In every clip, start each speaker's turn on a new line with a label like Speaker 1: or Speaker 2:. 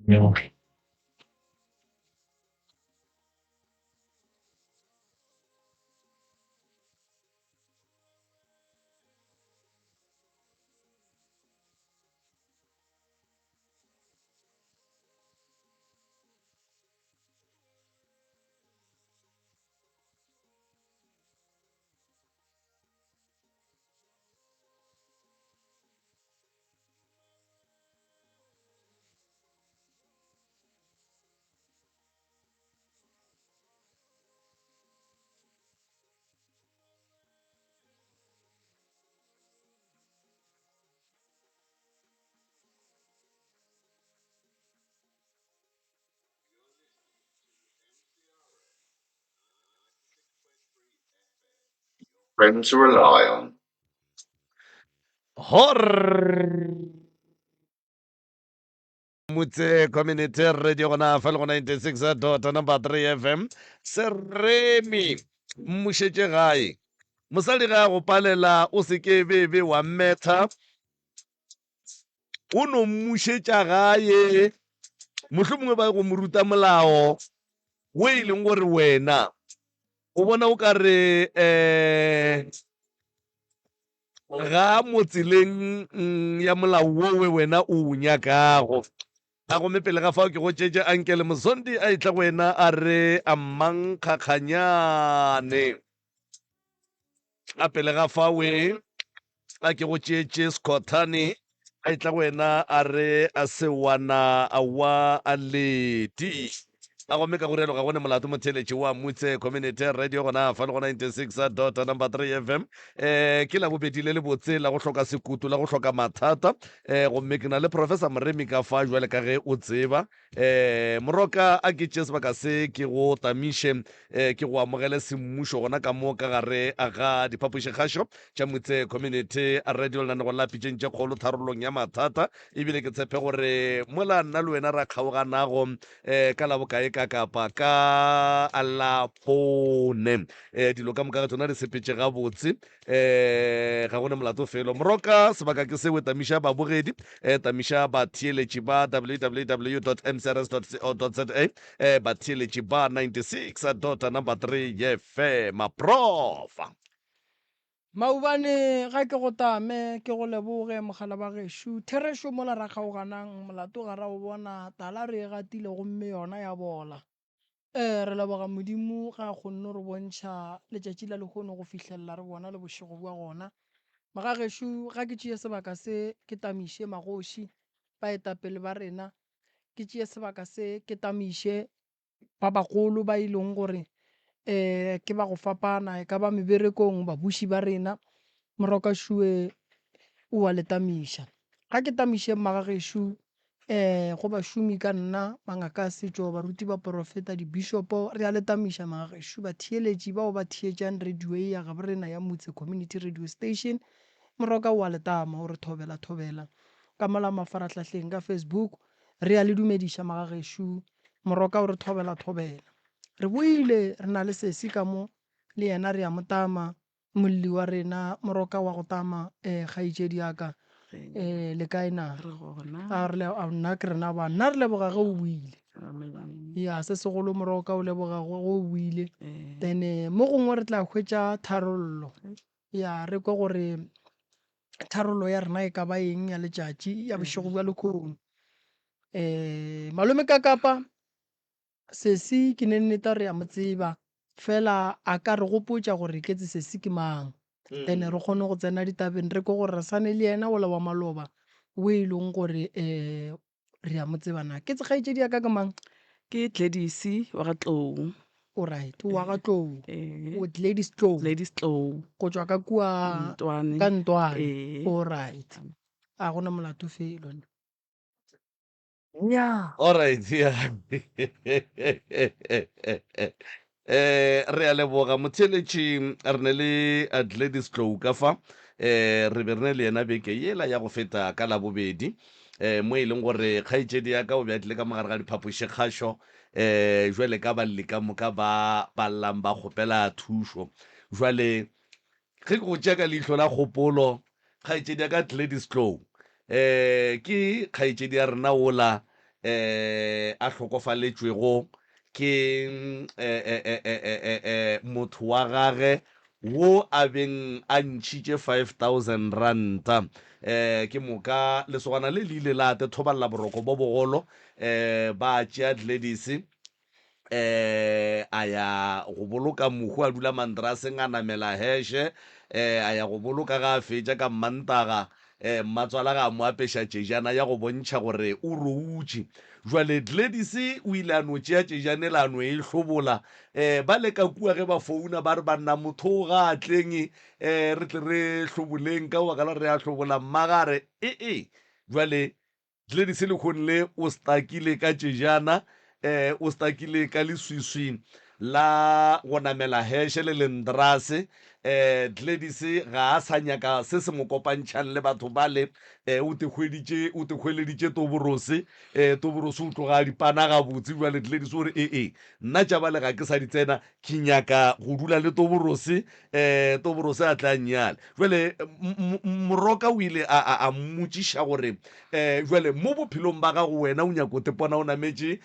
Speaker 1: Yeah. Friends to rely on.
Speaker 2: Mutse Community Radio gona fa le go 96.3 FM Seremi mmušetše gae mosadi ga go palela o se ke bebe wa metha o no mmušetša gae mohlomongwe ba go mo ruta molao o e leng gore wena o bona o ka re ga mo tseleng ya molao wo wena o o nyakago a gome pele ga fao ke go tšetše ankele mosondi a itla go wena a re a mmankgakganyane a pele ga fawe a ke go tšetše scottane a itla go wena a re a sewana a wa a ledi a gome ka go rialo ga gone molato motheletši wa mutse community radio gona fa le go 96.3 FM ke la bobedi le le botse la go hloka sekutu la go hloka mathata gomme ke na le professor moremi ka fa jwale ka ge o tseba moroka a ke tše sebaka se ke go tamiše ke go amogele semmušo gona ka mo ka gare a ga diphapošikgašo tša motse community a radio le nane go lapitšeng tše kgolo tharolong ya mathata ebile ke tshepe gore mola nna le wena ra kgaoganago ka la bokae ka kapa ka alapone dilo ka moka ga tsona di sepetše gabotse ga gone molato felo moroka sebaka ke seo tamiša babogedi tamiša batheeletši ba www.mcrs.co.za batheeletši ba 96.3 fm profa
Speaker 3: maubane ga ke go tame ke go leboge mogala ba gešo therešo mola ra kgaoganang molato ga ra o bona tala re e gatile gomme yona ya bola re leboga modimo ga a kgonne re bontšha letšatši la lekgono go fitlhelela re bona le bošego bja gona maga gešo ga ke tšee sebaka se ke tamiše magoši baetapele ba rena ke tšee sebaka se ke tamiše ba bagolo ba e leng gore ke ba go fapana e ka ba meberekong babuši ba rena moroka šue o a letamiša ga ke tamiše mmagagešo go bašomi ka nna mangaka a setšo baruti ba porofeta dibishopo re a letamiša mmagagešo batheeletši bao ba theetšang radio e ya gabo rena ya motse community radio station moroka o a letama o re thobela ka mola mafaratlhatlheng ka facebook re a le dumediša mmagagešo moroka o re thobela re boile re na le sesi ka mo le yena re a motama molli wa rena moroka wa go tama kgaitšedi yaka le kae na nna ke rena ba nna re leboga ge o buile ya se segolo moroka o leboga go o buile then mo gongwe re tla hwetša tharollo ya re kwe gore tharollo ya rena e ka ba eng ya letšatši ya bošego bja lekgono malome ka kapa sesi ke ne nneta re a mo tseba fela a ka re gopotša gore ketse sesi ke mang then re kgone go tsena ditabeng re ko gore re sane le yena ola wa maloba o e leng gore re a mo tsebana ke tsekgaetšedi ya ka ke mang
Speaker 4: ke Gladys wa ga Tlou.
Speaker 3: oright wa ga Tlou o Gladys Tlou go tšwa ka kua ka Ntwane oright a gona molato felo
Speaker 2: Yeah. Alright, yeah. Re a leboga motheletši re ne le Gladys Tlou ka fa re be re ne le yena beke yela ya go feta ka labobedi mo e leng gore kgaetšedi ya ka o beatlile ka mogare ga diphapošikgašo jwale ka balli ka moka ba ballang ba kgopela thušo jwale ge ke go tšea leihlo la kgopolo kgaetšedi ya ka Gladys Tlou ke kgaetšedi ya rena ola a tlhokofaletswego ke motho wa gage wo a beng a ntšhitše 5,000 ranta ke moka lesogana le ile la ate thobalela boroko bo bogolo ba tšea Gladys a ya go boloka mohu a dula mandraseng a namela heshe a ya go boloka ga a fetša ka Mmantaga mmatswala ga mo apeša tšejana ya go bontšha gore o routše jwale Gladys o ile a no tšea tšejane la no e hlobola ba leka kua ge ba founa ba re banna motho ga a tleng re tle re hloboleng ka baka la re a hlobola mmagare jwale Gladys le kgonne o stakile ka tšejana o stakile ka leswiswi la go namela heshe le lendrase Gladys ga a sa nyaka se se mo kopantšhang le batho bale o te hweleditše toborose toborose o tloga dipana ga botse jwale Gladys o re nna tša bale ga ke sa di tsena ke nyaka go dula le toborose toborose a tla nnyale jwale moroka o ile a mmotšiša gore jwale mo bophelong ba gago wena o nyako tepona o nametše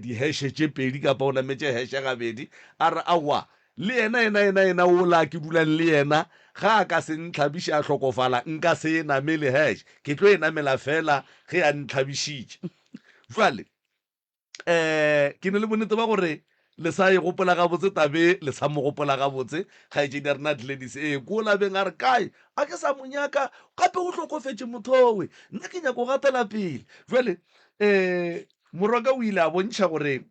Speaker 2: diheshe tše pedi kapa o nametše heshe gabedi a re awa le yena o la ke dulang le yena ga a ka se ntlhabiše a hlokofala nka se e namele heshe ke tlo e namela fela ge a ntlhabišitše jwale ke ne le bonnete ba gore le sa e gopola gabotse tabe le sa mo gopola gabotse kgaetšedi ya rena Gladys ko labeng a re kae a ke sa monyaka gape o hlokofetše mothowe nna ke nyako gatela pele jwale moroka o ile a bontšha gore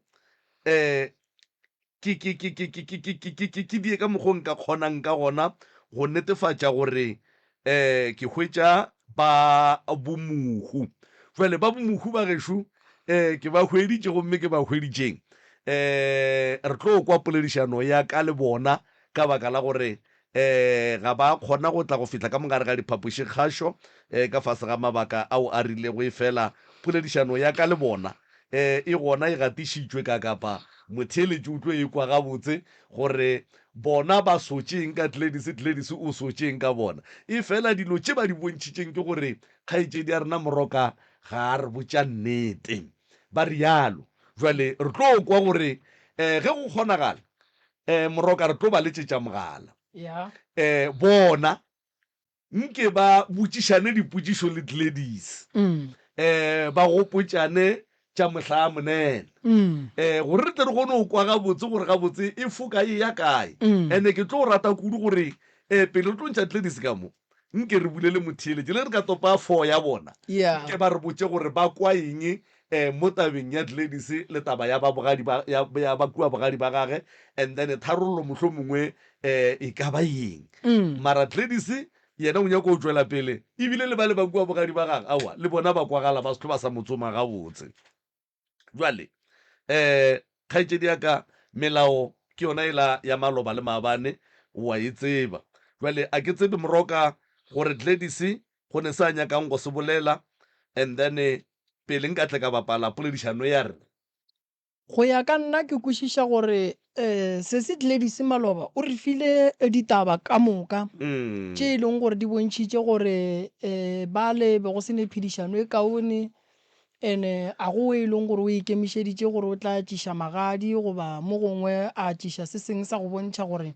Speaker 2: ke die ka mokgwa nka kgonang ka gona go netefatša gore ke hwetša ba bomohu jwale ba bomohu ba gešo ke ba hweditše gomme ke ba hweditšeng re tlo kwa poledišano ya ka le bona ka baka la gore ga ba kgona go tla go fihla ka mogare ga diphapoši kgašo ka fase ga mabaka ao a rilego e fela poledišano ya ka le bona e gona e gatišitšwe ka kapa motheletši o tlo e kwa gabotse gore bona ba sotšeng ka Gladys o sotšeng ka bona e fela dilo tše ba di bontšhitšeng ke gore kgaetšedi ya rena moroka ga a re botša nnete ba rialo jwale re tlo kwa gore ge go kgonagala moroka re tlo ba letšetša mogala bona nke ba botšišane dipotšišo le Gladys ba gopotšane tša mohla a monene gore re tle re kgone go kwa gabotse gore gabotse e foka e ya kae ande ke tlo rata kudu gore pele re tlo ntšha Gladys ka mo nke re bulele motheletše le re ka topa 4 ya bona nke ba re botse gore ba kwa eng mo tabeng ya Gladys le taba ya bakua bogadi ba gage and then tharollo mohlho mongwe e ka ba eng mara Gladys yena o nyako o tšwela pele ebile le ba le bakua bogadi ba gage aowa le bona ba kwagala ba setlo ba sa motsoma gabotse jwale kgaetšedi ya ka melao ke yona ela ya maloba le maabane wa e tseba jwale a ke tsebe moroka gore Gladys go ne sa nyakang go se bolela and then pele nka tle ka bapala poledišano ya re
Speaker 3: go ya ka nna ke kwešiša gore se se Gladys Maloba o re file ditaba ka moka tše e leng gore di bontšhitše gore ba le be go se ne phedišano e kaone ene a go e leng gore o ikemišeditše gore o tla tšiša magadi goba mo gongwe a tšiša se sengwe sa go bontšha gore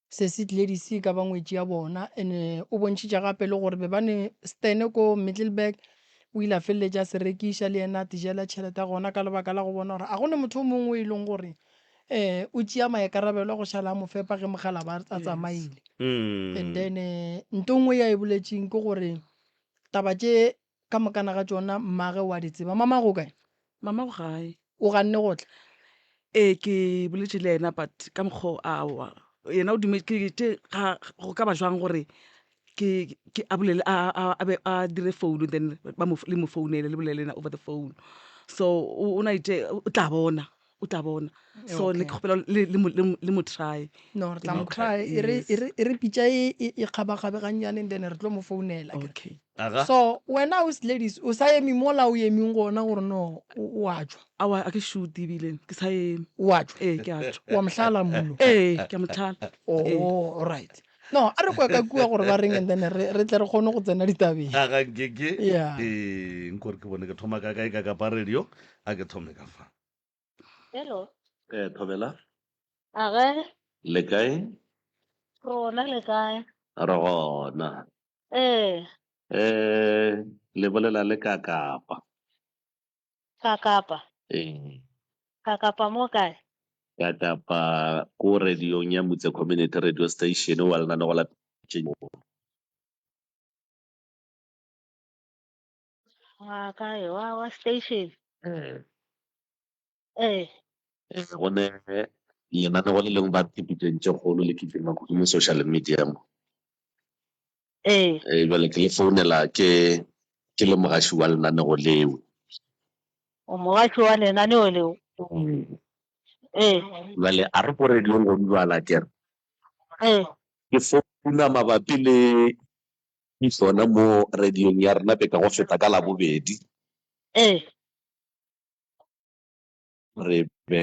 Speaker 3: se se Gladys ka ba ngwetši ya bona ene o bontšhitše gape le gore be bane Stene ko Middelburg o ile a feleletša se rekiša le yena a tijela tšhelete ya gona ka lebaka la go bona gore a gone motho o mongwe e leng gore o tšea maekarabelo go šala mo fepa ge mogala ba a tsamaile and then nto ngwe ya e boletšeng ke gore taba tše ka mokana ga tšona mmage wa di tseba mama go kae
Speaker 4: mama go gae
Speaker 3: o ganne go tla
Speaker 4: ke boletše le yena but ka mokgwa awa yena o dumetše go ka ba jwang gore ke a bolele a dire phone then le mo founele le bolele over the phone so o na ite o tla bona so ne ke kgopela le mo try
Speaker 3: no re tla mo try e re pitša e kgabakgabe gannyane then re tlo mo founela
Speaker 4: okay
Speaker 3: so wena o Gladys o sa emi mola o emeng gona gore no o a tšwa
Speaker 4: awa a ke shoot ebile ke sa eme
Speaker 3: o a tšwa
Speaker 4: ke a tšwa
Speaker 3: wa mohlala molo
Speaker 4: ke a mohlala
Speaker 3: oh all right no a re kwa ka kua gore ba reng and then re tle re kgone go tsena ditabeng
Speaker 2: a ga nkeke
Speaker 3: Yeah.
Speaker 2: nkore ke bone ke thoma ka kae ka kapa radio a ke thome ka fa
Speaker 1: Hello.
Speaker 2: thobela
Speaker 1: Age,
Speaker 2: le kae
Speaker 1: rona le kae?
Speaker 2: re gona
Speaker 1: Eh,
Speaker 2: le bolela le ka kapa
Speaker 1: kakapa.
Speaker 2: ee
Speaker 1: Kakapa mo kae?
Speaker 2: ka kapa ko radiong ya motse community radio station wa lenaneo la
Speaker 1: Kae, wa station. Eh,
Speaker 2: go ne lenaneo le leng ba tshepitseng tse kgolo le kitseng mo social media mo jale ke le founela ke le mogaši wa lenaneo leo
Speaker 1: o mogaši wa lenaneo leo.
Speaker 2: jale a re ko radiong go jwala kere ke founa mabapi le sona mo radiong ya rena pe ka go feta ka labobedi re be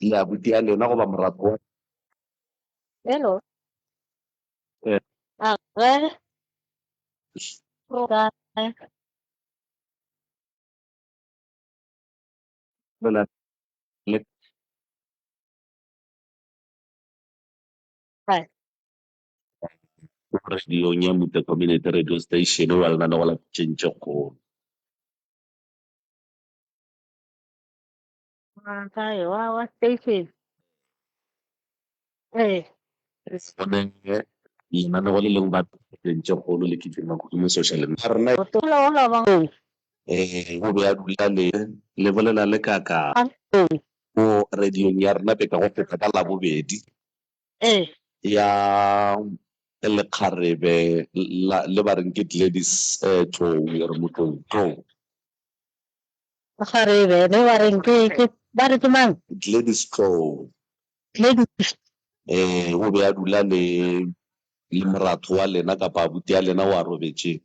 Speaker 2: le abuti ya lena go ba morato wa
Speaker 1: Hello.
Speaker 2: Eh.
Speaker 1: Age, ro kae?
Speaker 2: Bola le
Speaker 1: Kae.
Speaker 2: radiong ya motse community radio station wa lenaneo la tšentše kgolo
Speaker 1: Kae, wa station.
Speaker 2: gone lenaneo le leng ba tšentše kgolo le kitseng mo social media rena
Speaker 1: Hola bang.
Speaker 2: go be a dula le bolela le kaka mo radiong ya rena pe ka go feta ka labobedi ya lekgarebe le ba reng ke Gladys Tlou ya re motlou
Speaker 1: Kgarebe, ne wa reng ke ba re ke mang?
Speaker 2: Gladys Tlou
Speaker 1: Gladys.
Speaker 2: o be a dula le moratho wa lena kapa abuti ya lena wa robetseng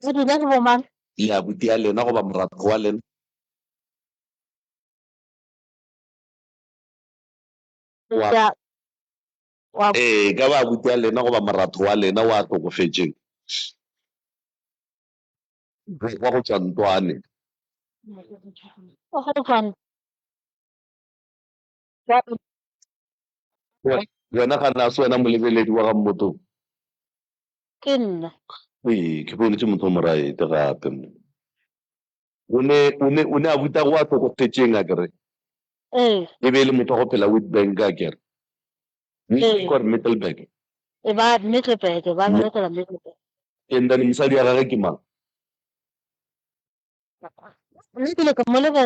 Speaker 1: O dula ke bo mang?
Speaker 2: le abuti ya lena goba moratho wa lena
Speaker 1: Ya. Wa
Speaker 2: ka ba abuti ya lena goba moratho wa lena wa tlokofetseng wa go tswa Ntwane
Speaker 1: o go tswan.
Speaker 2: wena ga na se wena molebeledi wa ga mmotong
Speaker 1: Ke nna.
Speaker 2: ke bonetse motho o moraete gape mo o ne a buta go a tlokofetseng a kere e be e le motho wa go phela Witbank a kere kore Middelburg
Speaker 1: E ba Middelburg, ba berekela Middelburg.
Speaker 2: and then mosadi ya gage ke mang
Speaker 1: Mme ke le ka mo lebe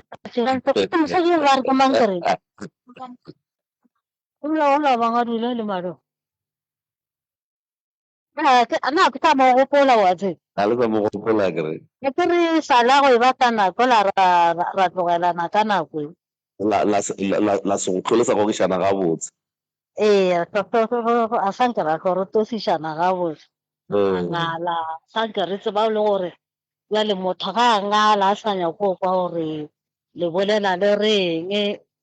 Speaker 1: ke mosadi yo ba re ke mang kere? Hola bang a dula le maro. Ana ke ta mo gopola wa tse.
Speaker 2: ga le sa mo gopola kere
Speaker 1: Ke re sala go e bata nako la ra tlogelana ka nako.
Speaker 2: la se go tlholesa go kešana ga botse
Speaker 1: A sanka ra go rotosišana ga botse. Ngala sanka re tseba le gore ya le motho ga a ngala a sa nyako kwa gore le bolela le reng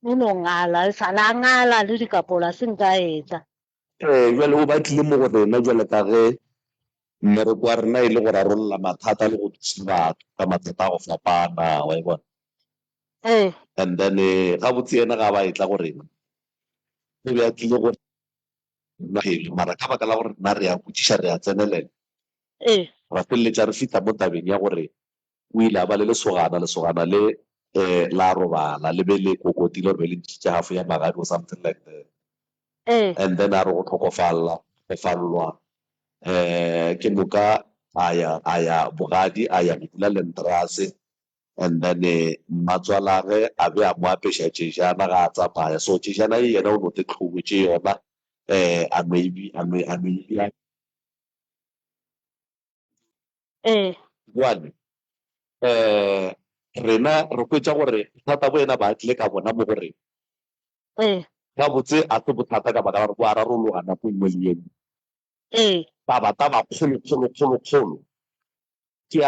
Speaker 1: o no ngala e sala a ngala le dikapola se nka etsa
Speaker 2: jale o batlile mo go rena jale ka ge mmereko wa rena e le go rarolola mathata le go thusa batho ka mathata a go fapana wa e bona and then ga botse ena ga ba e tla go rena o be a tlile go mara ka baka la gore nna re ya botšiša re a tsenelela ra feleletša re fitlha mo tabeng ya gore o ile a ba le lesogana le la robala le be le kokotile gore be le ntšhitše hafo ya magadi or something like that and then a re go tlhokofalelwa ke moka a ya bogadi a ya go dula lenterase and then mmatswalage a be a mo apeša tšejana ga a tsamaya so tšejana e yena o note tlhobo tše yona a noebia jale
Speaker 5: rena re kwetsa gore thata bo ena ba tlile ka bona mo gore ka botse a se bothata ka baka bo a rarologa nako nngwe le engwe taba kgolo ke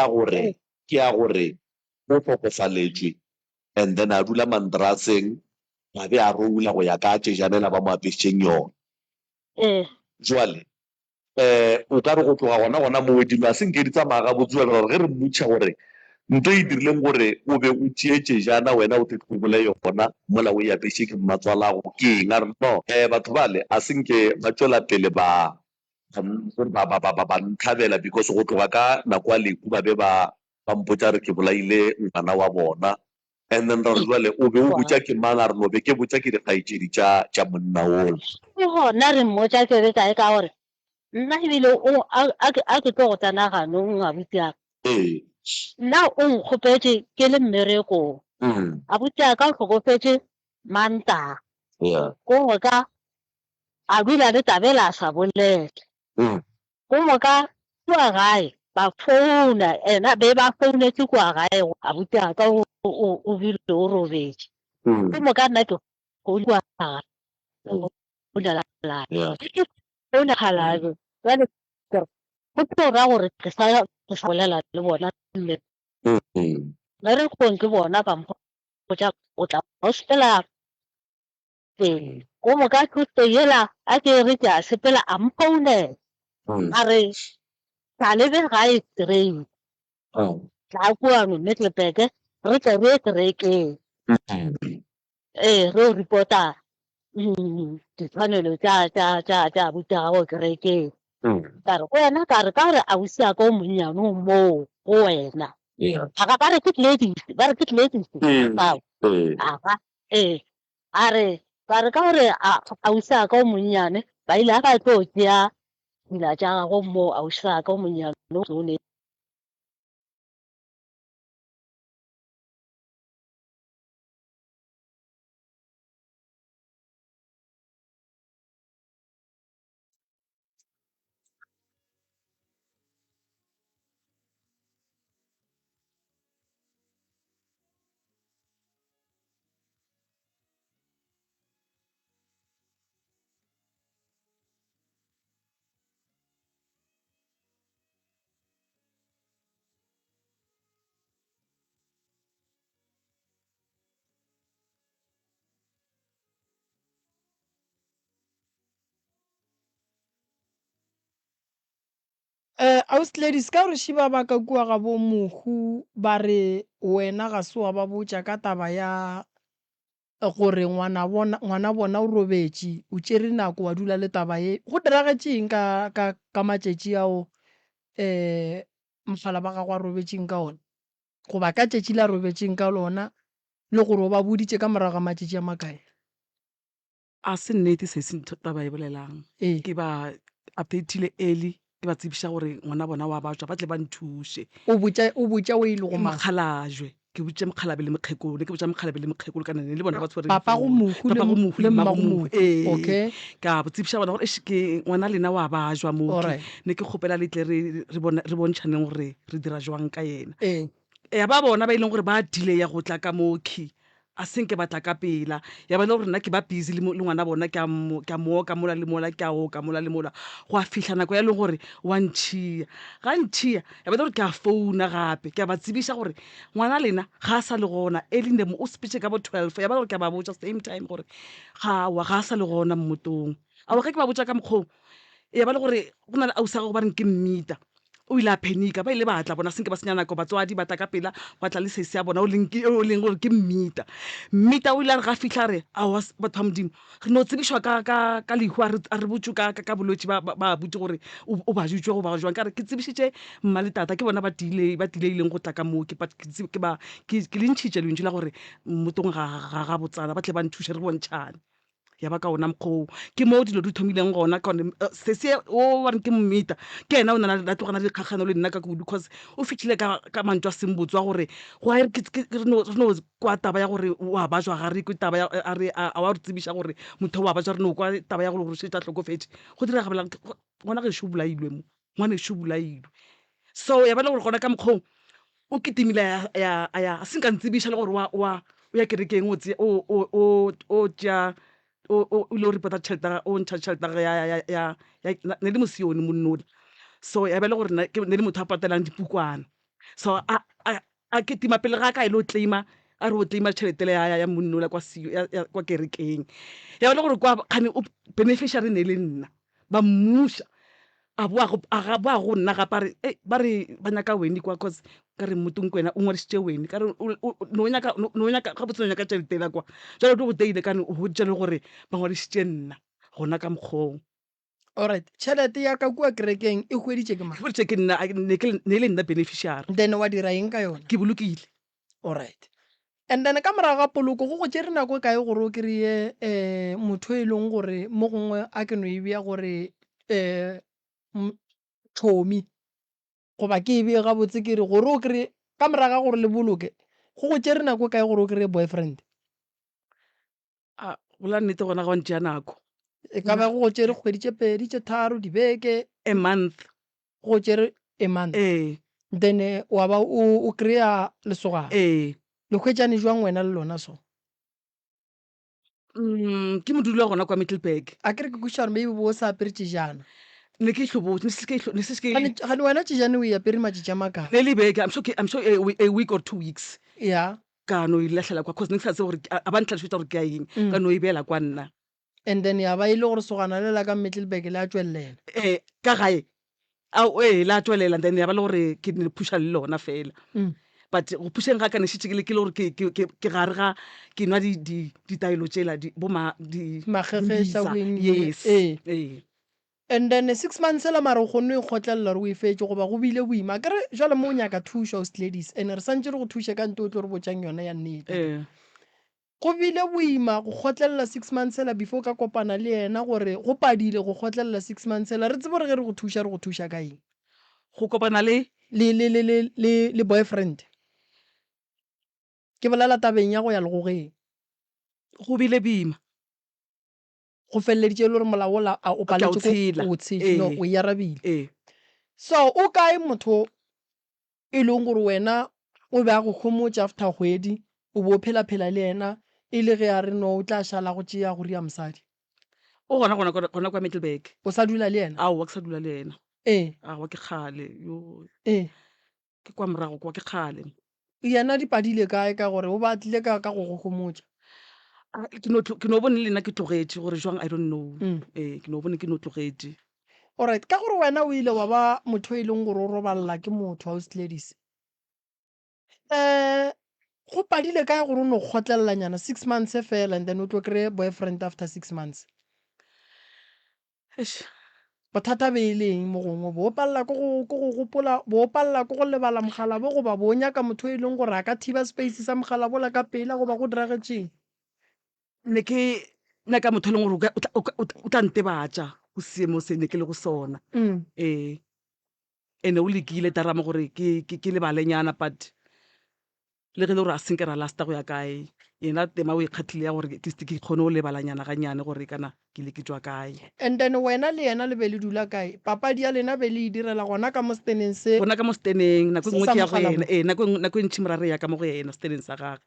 Speaker 5: ya gore o tlhokofaletswe and then a dula mantraseng a be a roula go ya ka tsejanela ba mo apešeng yone jwale o ka re go tloga gona mo wedimo a senke di tsamaya ga botse gore ge re mmotšha gore ntho e dirileng gore o be o tšeetse jana wena o tetlogole yona mola o e apeše ke mmatswalago ke eng a re no batho bale a senke ba tswela pele ba ntlhabela because go tloga ka nako a leku ba be ba mpotsa re ke bolaile ngwana wa bona and then ra jwale o be o botsa ke mang a re no be ke botsa ke dikgaetšedi tša monna oo
Speaker 1: ke gona re mmotsa ke be kae ka gore nna ebile a ke tlo go tsena ganong abuti yaka nna o nkgopetse ke le mmerekong abuti yaka o tlhokofetse mantaga ko moka a dula le tabela a sa bolele ko moka kua gae ba founa ena be ba founetse kua gae abuti yaka o bile o robetse ko moka nna ke go kua gae o nagalabe jale go tora gore ke sa bolela le bona mme re kgong ke bona ba mpotsa o tla go sepela ko moka thuto yela a ke re ke a sepela a mpounela a re tla lebe gae straight tla kuano Middelburg re tle re ye kerekeng re reporta ditshwanelo tša abuti gago kerekeng ka re go wena ka re ausi ya ka o monnyanong moo go wena ka re ke ladies ba re ke ladies aga a re ka re ka gore ausi ya ka o monnyane ba ile ba tlo tšea dila tša gago moo ausi ya ka o monnyane
Speaker 3: Ausladies ka gore šiba ba ka kua ga bo mohu ba re wena ga se wa ba botša ka taba ya gore ngwana bona o robetše o tšere nako wa dula le taba ye go diragetšeng ka matšatši ao mfala ba gago a robetšeng ka ona goba ka tšatši la robetšeng ka lona le gore o ba boditše ka morago ga matšatši a makae
Speaker 4: a se nnete se se taba e bolelang ke ba updateile early ke ba tsebiša gore ngwana bona wa batswa ba tle ba nthuše
Speaker 3: o botša o ile go
Speaker 4: makgalajwe ke botše mokgalabe le mokgekolo ke botša mokgalabe le mokgekolo ka nane le bona ba tshwere
Speaker 3: papa go mohu le mmago okay
Speaker 4: ka tsebiša bona gore ke ngwana lena wa bajwa moo ne ke kgopela le tle re bontšhaneng gore re dira jwang ka yena ya ba bona ba ileng gore ba delay ya go tla ka mooki a senke batla ka pela ya ba le gore nna ke ba busy le ngwana bona ke a mo ka mola le mola ke a o ka mola le mola go a fihla nako ya le gore wa ntšhia ga ntšhia ya ba le gore ke a founa gape ke a ba tsebiša gore ngwana lena ga a sa le gona early in the o sepetše ka bo 12 ya ba le gore ke a ba botša same time gore ga a sa le gona mmotong a ge ke ba botša ka mokgong ya ba le gore go na le ausa go ba reng ke mmita o ile a phenika ba ile ba tla bona senke ba senya nako batswadi ba tla ka pela ba tla le sese ya bona o leng gore ke mmita o ile a re ga fihla re a wa batho ba modimo re no tsebišwa ka lehu a re botse ka bolwetse ba botse gore o ba jutswe go ba jwang ka re ke tsebišitše mma le tata ke bona ba dileileng go tla ka moo ke le ntšhitše lentši la gore motong ga botsana ba tle ba nthuše re bontšhane ya ba ka ona mokgoo ke moo dilo di thomileng gona sese o wa reng ke mmita ke ena o na la tlogana le dikgagano le nna ka kudu because o fitlhile ka mantso a sengbotswa gore re no kwa taba ya gore wa bajwa ga re kwe taba a wa re tsebiša gore motho wa bajwa re no kwa taba ya gore gore šetša tlhokofetse go dira gabelang ngwana ge šo bolailwe mo ngwane šo bolailwe so ya ba le gore gona ka mokgong o ketimile a seng ka ntsebiša le gore o ya kerekeng o tšea o ile o repota tšhelete o ntšha tšhelete ne le mosione monnola so ya bele gore ne le motho a patelang dipukwana so a ketima pele ga ka ile o claima a re o claima tšheletele ya monnola kwa kerekeng ya bele gore kwa kgane o beneficiary ne le nna ba mmuša a boa go nna gape ba re ba nyaka weni kwa cause ka re motong kwena o ngwadišitše weni ka re ga botse o nyaka tšheletela kwa jalo di go teile kane o boditše le gore ba ngwadišitše nna gona ka mokgong
Speaker 3: alright tšhelete ya ka kua kerekeng e hweditše ke
Speaker 4: boditše ke nna ne le nna beneficiary
Speaker 3: then wa dira eng ka yona
Speaker 4: ke bolokile
Speaker 3: alright and then ka morago ga poloko go tšere nako e kae gore o kry-e motho e leng gore mo gongwe a ke no e bea gore tlhomi goba ke e bee gabotse ke re gore o kry ka moraga gore le boloke go tšere nako e kae gore o kry-e boyfriend
Speaker 4: bola nnete gona ga ntšea nako
Speaker 3: e ka ba go tšere kgwedi tše pedi tše tharo dibeke
Speaker 4: a month
Speaker 3: go tšere a month then wa ba o kry-a lesogana le hwetšane jwang wena le lona so
Speaker 4: ke modula gona kwa Middelburg
Speaker 3: a kere ke kuša gore maybe bo sa aperetše jana
Speaker 4: ne ke hlobotse
Speaker 3: gane wena tšejane o e apere matšatši a makala
Speaker 4: le lebeke I'm sure a week or 2 weeks
Speaker 3: ya
Speaker 4: ka no ilahlela kwa cause ne ke sa tse gore a ba ntlhalošetša gore ke a eng ka no e beela kwa nna
Speaker 3: and then ya ba ile gore sogana le la ka Middelburg le a tswelela
Speaker 4: ka gae la tswelela then ya ba le gore ke ne phuša le lona fela but go phušeng ga ka ne šitše ke le gore ke gare ga ke nwa ditaelo tšela yes
Speaker 3: and then 6 months la mare o kgonne e kgotlelela gore o e fetse goba go bile boima kere jale mo o nyaka thuša host ladies and re santse re go thuše ka nte o tlo re botšang yona ya nnete go bile boima go kgotlelela 6 months la before ka kopana le yena gore go padile go kgotlelela 6 months la re tsebe gore ge re go thuša ka eng
Speaker 4: go kopana
Speaker 3: le boyfriend ke bolela tabeng ya go ya legogeng
Speaker 4: go bile boima
Speaker 3: go feleleditše le gore molao ola o paletše o tshela o e arabile so o kae motho e leng gore wena o be a go homotse after kgwedi o bo phela le yena e le ge a re no o tla šala go tšea go ria mosadi
Speaker 4: o gona kwa Middelburg
Speaker 3: o sa dula le yena
Speaker 4: ao ke sa dula le yena wa ke kgale ke kwa morago kwa ke kgale
Speaker 3: yena di padile kae ka gore o batlile ka go go homotsa
Speaker 4: ke no bone le nna ke tlogetše gore jwang I don't know ke no bone ke no tlogetše
Speaker 3: alright ka gore wena o ile wa ba motho e leng gore o roballa ke motho host ladies go padile kae gore o no kgotlelelanyana 6 months fela and then o tlo kry-e boyfriend after 6 months bothata be e leng mo gongwe bo palela ko go gopola bo palela ko go lebala mogala bo goba bo nyaka motho e leng gore a ka thiba space sa mogala bola ka pela goba go diragetšeng
Speaker 4: ne ke nyaka motho e leng gore o tla ntebatša go seemo se ne ke le go sona ene o lekile tarama gore ke lebalenyana but le ge le gore a senke ra lasta go ya kae yena tema o ikgathile ya gore ke kgone o lebalanyana ganyane gore kana ke le ke tswa kae
Speaker 3: and then wena le yena le be le dula kae papadi ya lena be le e direla gona ka mo steneng se
Speaker 4: gona ka mo steneng nako ngwe ke ya go yena nako e ntšhi morare ya ka mo go yena steneng sa gage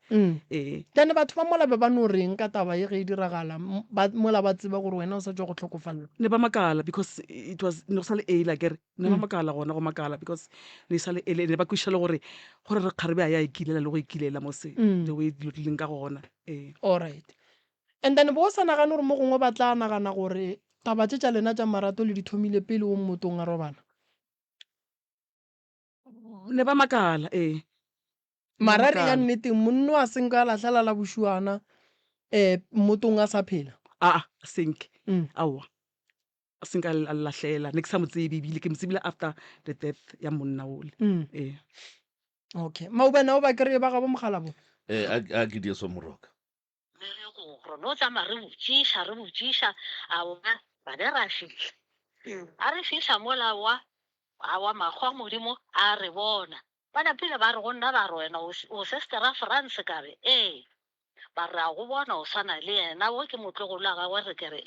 Speaker 3: then batho ba mola be ba no reng ka taba ye ge e diragala mola ba tseba gore wena o sa tswa go tlhokofalela
Speaker 4: ne ba makala because it was ne go sa le ela kere ne ba makala gona go makala because ne sa le ele ne ba kwiša le gore re kgarebe a ya ikilela le go ikilela mo se the way dilo di leng ka gona
Speaker 3: alright and then bo sa nagane gore mo gongwe ba tla nagana gore taba tše tša lena tša marato le di thomile pele o mmotong a robana
Speaker 4: ne ba makala
Speaker 3: marare ya nneteng monno a senka lahlela la bošuana mmotong a sa phela
Speaker 4: a senke aowa a senka a lahlela ne ke sa mo tsebe ebile ke mo tsebile after the death ya monna ole
Speaker 3: okay maubena o ba kry-e ba gabo mogala bo
Speaker 2: a ke dieso moroka
Speaker 1: no tsamaya re botšiša a bona ba ne ra fitlha a re fitlha mola wa makgwa modimo a re bona ba napile ba re go nna ba re wena o sestera France ka re ba re a go bona o swana le yena o ke motlogolo a gagwe re kere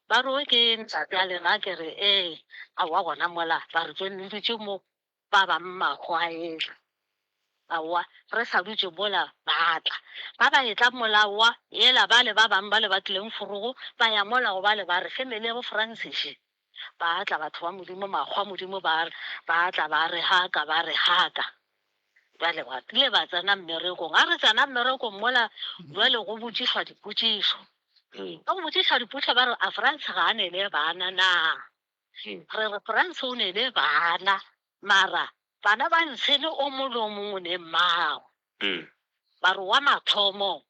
Speaker 1: ba re o ke ntate a lena ke re a wa gona mola ba re tswelleditše mo ba bang makgwa ela aowa re sa dutse mola batla ba ba etla molawa ela ba le ba bang ba le batlileng forogo ba ya mola go ba le ba re family ya bo Francis ba tla batho ba modimo makgwa modimo ba tla ba re haka jwale ba tlile ba tsena mmerekong a re tsena mmerekong mola jwale go botsiswa dipotšišo ka go botsiswa dipotšišo ba re a France ga a ne le bana na re re France o ne le bana mara bana ba ntshele o mongwe ne mmao ba re wa mathomo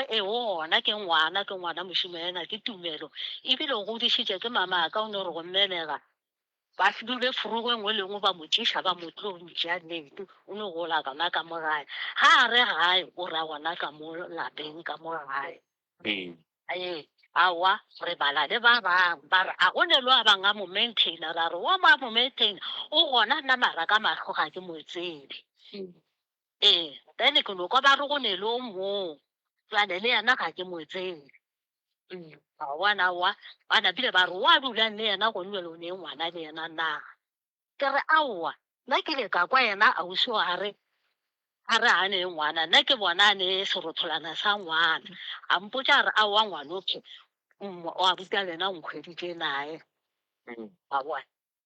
Speaker 1: e wona ke ngwana mošimena ke Tumelo ebile o godišitše ke mama ka o ne re go mmelega ba dule furugo engwe le engwe ba motšiša ba motlo ntšea nnete o ne gola kana ka mo gae ga a re gae o ra gona ka mo lapeng ka mo gae aowa re bala le ba bang ba re a go ne lo a bang a mo maintaina ra re wa mo maintaina o gona nna mara ka matlho ga ke mo tsebe then ke no kwa ba re go ne le o mong jwale le yena ga ke mo tsebe wa bana bile ba re wa dulang le yena go nne le ngwana le yena na ke re aowa nna ke le ka kwa yena ausi a re a ne ngwana nna ke bona ne serotholana sa ngwana a mpotša re aowa ngwanophe wa ruta lena nkgweditše nae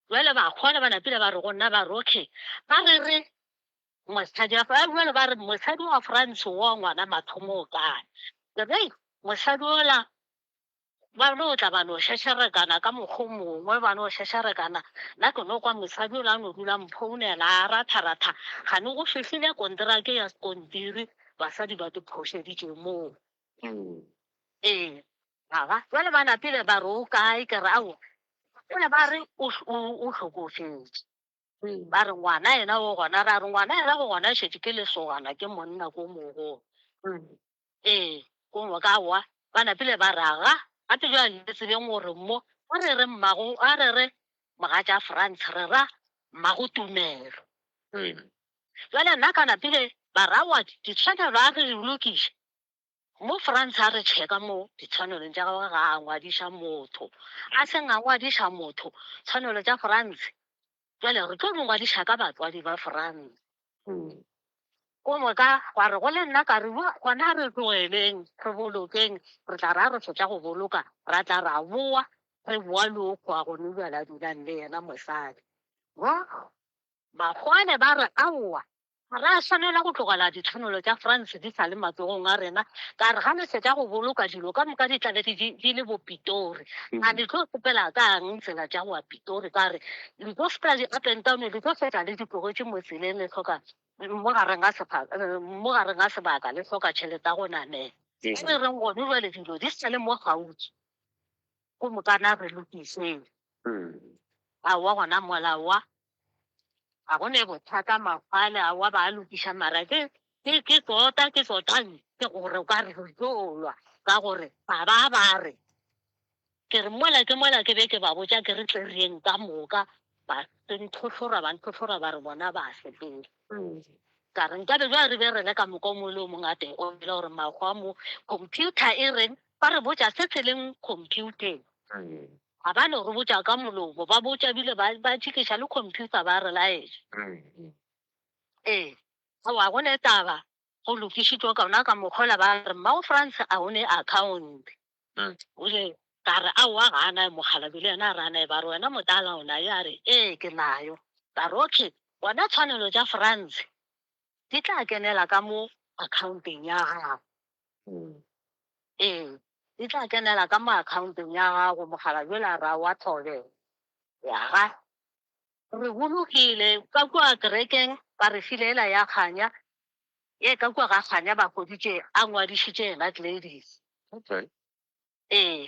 Speaker 1: jwale ba kgona ba napile ba re go nna ba re okay ba re mosadi wa France wa ngwana mathomo o kae ke re mosadi ola ba no tla ba no shasharekana ka mokgwa mongwe ba no shasharekana nna ke no kwa mosadi ola no dula mphounela a ratha ga ne go fihlile konterake ya skontiri basadi ba di phošeditše moo jwale ba napile ba re o kae ke re ao ole ba re o hlokofetse ba re ngwana ena o gona ra re ngwana ena go gona šetse ke lesogana ke monna ko mogolo ko mo ka wa ba napile ba raga gape jwale le tsebeng gore mo a re re mogatša France re ra mmago Tumelo jwale nna ka napile ba rawa ditshwanelo a re lokiša mo France a re tšheka mo ditshwanelong tša gagwe ga a ngwadiša motho a seng a ngwadiša motho tshwanelo tša France jwale re tlo mo ngwadiša ka batswadi ba France ko moka wa re go le nna ka re gona re tlogeleng re bolokeng re tla ra re fetša go boloka ra tla ra boa re boa lokwa go ne jwala dulang le yena mosadi bakgwane ba re aowa ra swanela go tlogela ditshwanelo tša France di sa le matsogong a rena ka re ga le fetša go boloka dilo ka moka di tlabe di le bopitori a le tlo sepela kang tsela tša goa Pitori ka re le tlo sepela di-up and down le tlo feta le ditlogetse mo tseleng le tlhoka mo gareng ga sebaka le tlhoka tšhelete ya go namela e re reng gone jwale dilo di sa le mo gauti go mokana re lokiseng aowa gona molawa ga go ne bothata mafale aowa ba a lokiša mara ke tota ke gore o ka re re tolwa ka gore ba re ke re mola ke be ke ba botša ke re tlereng ka moka ba ntlhotlhora ba re bona ba sepele ka re nkabe jwa re be re le ka moka o mo le o mongate o bela gore makgwa mo computer e reng ba re botša se se leng computeng ga ba ne re botša ka molomo ba botša bile ba tšhikiša le computer ba re laetša aowa go ne taba go lokišitšwa kaona ka mokgola ba re mmao France a o ne account ole ka re aowa ga ana mogala bile yena re anae ba re wena motala o nayo a re ke nayo ka re okay gona tshwanelo tša France di tla kenela ka mo accounteng ya gago di tla kenela ka mo accounteng ya gago mogala jela ra wa thobela yaga re bolokile ka kua kerekeng ba re filela ya kganya ka kua ga kganya ba kgoditše a ngwadišitše ena Gladys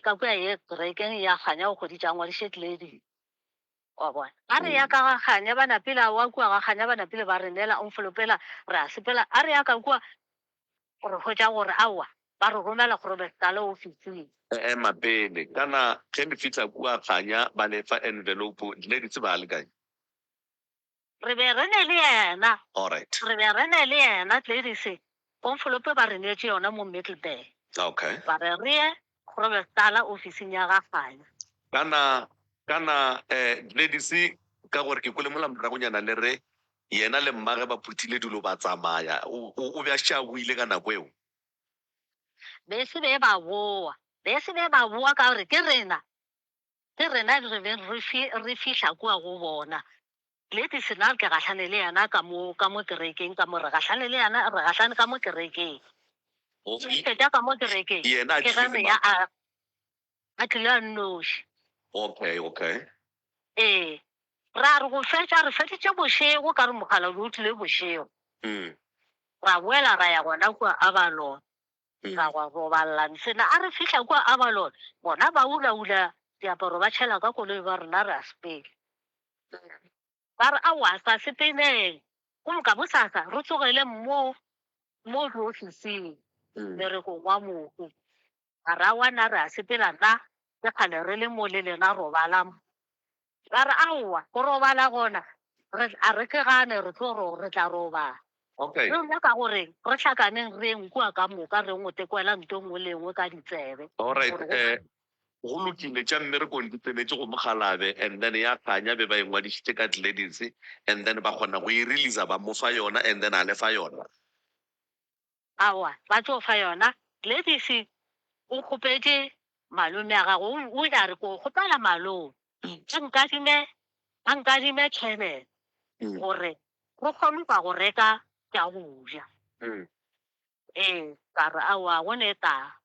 Speaker 1: ka kua ye kerekeng ya kganya o kgoditše a ngwadiše Gladys wa bona a re ya ka ga kganya ba napile wa kua ga kganya ba napile ba re neela envelopela re a sepela a re ya ka kua gore hwetša gore aowa ba re romela Groblersdal ofising
Speaker 5: mapele kana ge le fitlha kua kganya ba lefa envelope Gladys ba le kae
Speaker 1: re be re ne le yena Gladys envelope ba re neetše yona mo Middelburg ba re re ye Groblersdal ofising ya ga kganya
Speaker 5: kana Gladys ka gore ke kole mola moragonyana le re yena le mmage ba phuthile dilo ba tsamaya o be a shagoile ka nako eo
Speaker 1: be se be ba boa ka gore ke rena re be re fihla kua go bona leti sena ke gahlane le yana ka mo kerekeng ka mo re gahlane le yana re gahlane ka mo kerekeng ke ka mo kerekeng ke ga me ya a tlile a nnoši.
Speaker 5: Okay.
Speaker 1: Ra re go fetša re fetšitše bošego ka re mogala o tlile bošego ra boela ra ya gona kua Avalon ra go robalela sena a re fihla kua Avalon bona ba ulaula diaparo ba tšhela ka koloi ba rena re a sepele ba re aowa sa sepeneng go moka bosasa re tsogele mo diofising berekong wa mohu ga ra wana re a sepelana ke kgale re le mo le lena robala ba re aowa go robala gona a re ke gane re tlo re tla robala re nna ka gore re tlhakaneng re eng kua ka moka re ngo tekwela nto nngwe le nngwe ka ditsebe
Speaker 5: go lokile tša mmerekong di tsenetse go mogalabe and then ya kganya be ba engwadišitše ka ladies and then ba kgona go e releasa ba mo fa yona and then a lefa yona
Speaker 1: aowa ba tlo fa yona ladies o kgopetse malome a gago o ile a re ko kgopela malome a nkadime tšhelete gore go kgone ka go reka tša go ja ka re aowa go neta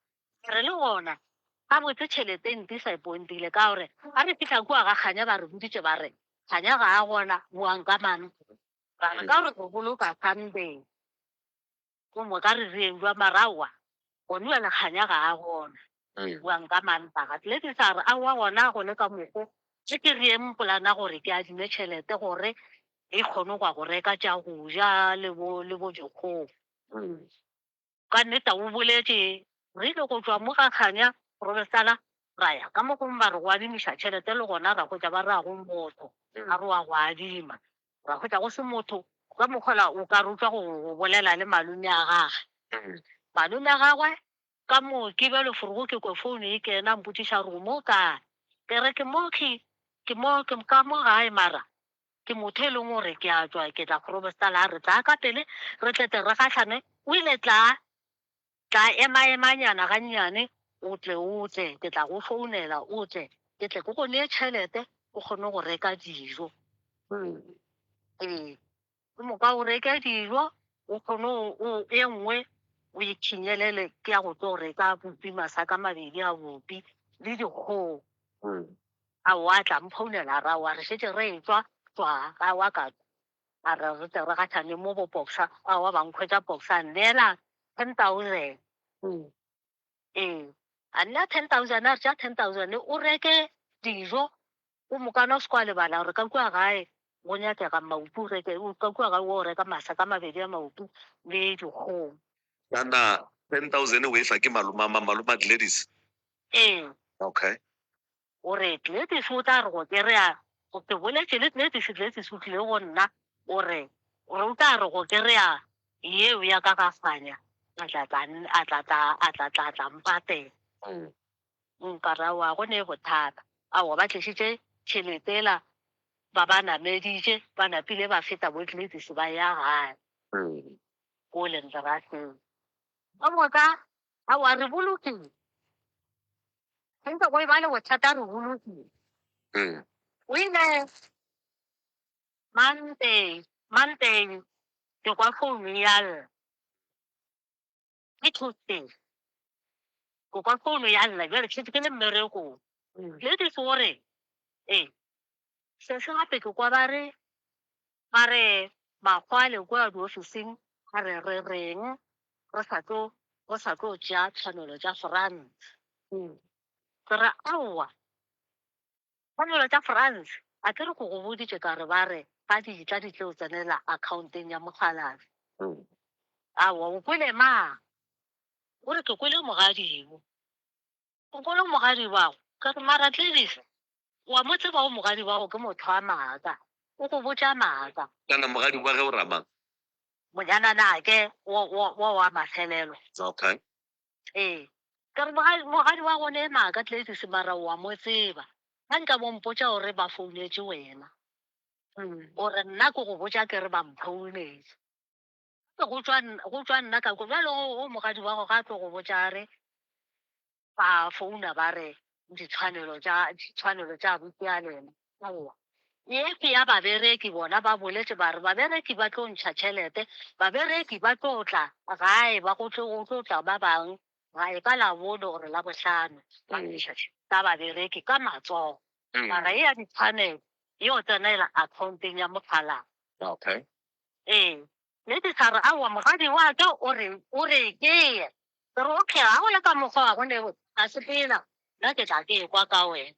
Speaker 1: re le gona ga botse tšhelete nti sa ipontile ka gore ga re fitlha kua ga kganya ba re boditše ba re kganya ga a gona boang ka mane ra re ka gore go boloka something go mo ka re reng jwa maraowa gone wele kganya ga a gona boang ka mantaga le di sa re aowa gona gone ka moko ke re mpolana gore ke adime tšhelete gore e kgone go reka tša go ja le bo dikgogo ka nnete o boletše re ile go tšwa mo ga kganya profesala ra ya ka mo gongwe ba re go adimiša tšhelete le gona ra kgotsa ba re a go motho a re wa go adima ra kgotsa go se motho ka mokgola o ka rutswa go bolela le malome a gage malome a gagwe ka mo ke be leforogo ke kwe founu e kena mpotsiša gore mo kae ke re ke ka mo gae mara ke motho e leng gore ke a tswa ke tla profesala a re tla ka pele re tlete re gatlhane o ile tla ema-emanyana gannyane o tle ke tla go founela o tle ke tle ke go neye tšhelete o kgone go reka dijo o moka o reke dijo o kgone e nngwe o ikhinyelele ke ya go tlo reka bupi masaka mabedi a bupi le dikgogo a o a tla mphounela ra wa re šetse re tswa ga wa ka a re tle re gatlhane mo bo boxa a wa bankgwetsa boxa neela 10,000 a nna 10,000 a re ja 10,000 o reke dijo o mokana o se kwa lebala gore ka kua gae go nyakega maupu ka kua gae o reka masaka mabedi a maupu le dikgogo
Speaker 5: kana 10,000 o e fa ke maloma ladies okay
Speaker 1: o re ladies o tla re go kerea go ke boletse le ladies o tlile go nna o re o tla re go kerea yeo ya ka gafanya a tla mpatela nkara wa go ne bothata a ba tlišitše tšheletela ba nameditše ba napile ba feta bo ladies ba ya gae ko lendraseng ba moka a wa re bolokile go e ba le bothata re bolokile o ile Monday ke kwa founu ya lle ke Tuesday ko kwa founu ya lle jale ke le mmerekong le di sore se gape ke kwa ba re makgwale kwa diofising a re reng re sa tlo tšea tshwanelo tša France ke re aowa tshwanelo tša France a ke re go go boditše ka re ba re ka ditla di tle o tsenela accounteng ya mokgalabe aowa o kwele mang o re ke kwele mogadibo o kwele mogadibago ka re mara tlediša wa mo tseba o mogadibago ke motho a maaka o go botša maaka
Speaker 5: kana mogadi wa ge o ramang
Speaker 1: monyananake wa mafelelo
Speaker 5: okay
Speaker 1: ke re mogadi wa gone maaka tlediša mara wa mo tseba ga nka bompotša gore ba founetse wena ore nna ke go botsa ke re ba mphounetse go tswa nna ka ko jalo o mogadi wa go ga tlo go botsa re ba founa ba re ditshwanelo tša abuti a lena aowa ke ya babereki bona ba boletse ba re babereki ba tlo ntšha tšhelete babereki ba tlo tla gae ba go tlo tla ba bang gae ka labone gore la bohlano ka babereki ka matsogo mara e ya ditshwanelo yo tsenela accounteng ya mogala.
Speaker 5: Okay.
Speaker 1: Le disara aowa mogadi wa ka o re ke ye ke re okay ga go le ka mokgwa wa gone a se pela nna ke tla ke kwa ka wena.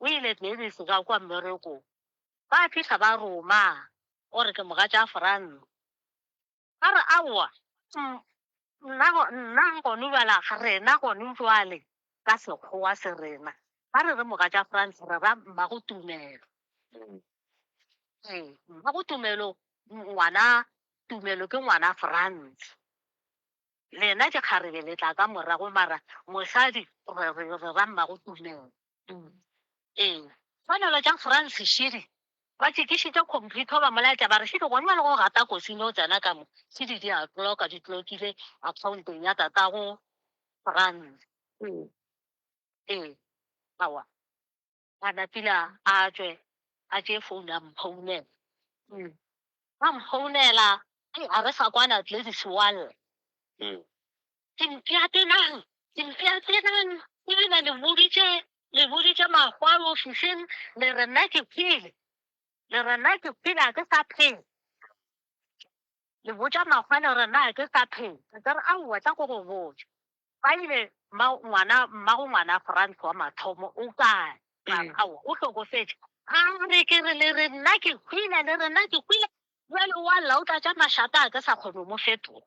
Speaker 1: o ile Gladys ka kwa mmereko ba fitlha ba roma ore ke moga tša France ba re aowa nna gone bjala rena gone jwale ka sekgowa se rena ba re moga tša France re ba mmago Tumelo. Mmago Tumelo Tumelo ke ngwana France lena ke kgarebe le tla ka morago mara mosadi re ba mmago Tumelo. Tshwanelo tša France šidi ba tšekišitše computer ba molaetša ba re šidi gone ba le go gata kosing o tsena ka mo šidi di a tloka di tlokile accounteng ya tatago France. Awa a napila a tšee founu a mphounela ba mphounela a re sa kwana Gladys walle dimpia tenang ebile le boditše makgwa a ofising le re nna ke phele a ke sa phela le botša makgwa le re nna a ke sa phela ka re aowa tša go go botša ba ile ngwana France wa mathomo o kae aowa o hlokofetše a re ke re le re nna ke hwile jale wa laota tša mašata a ke sa kgone mo fetoga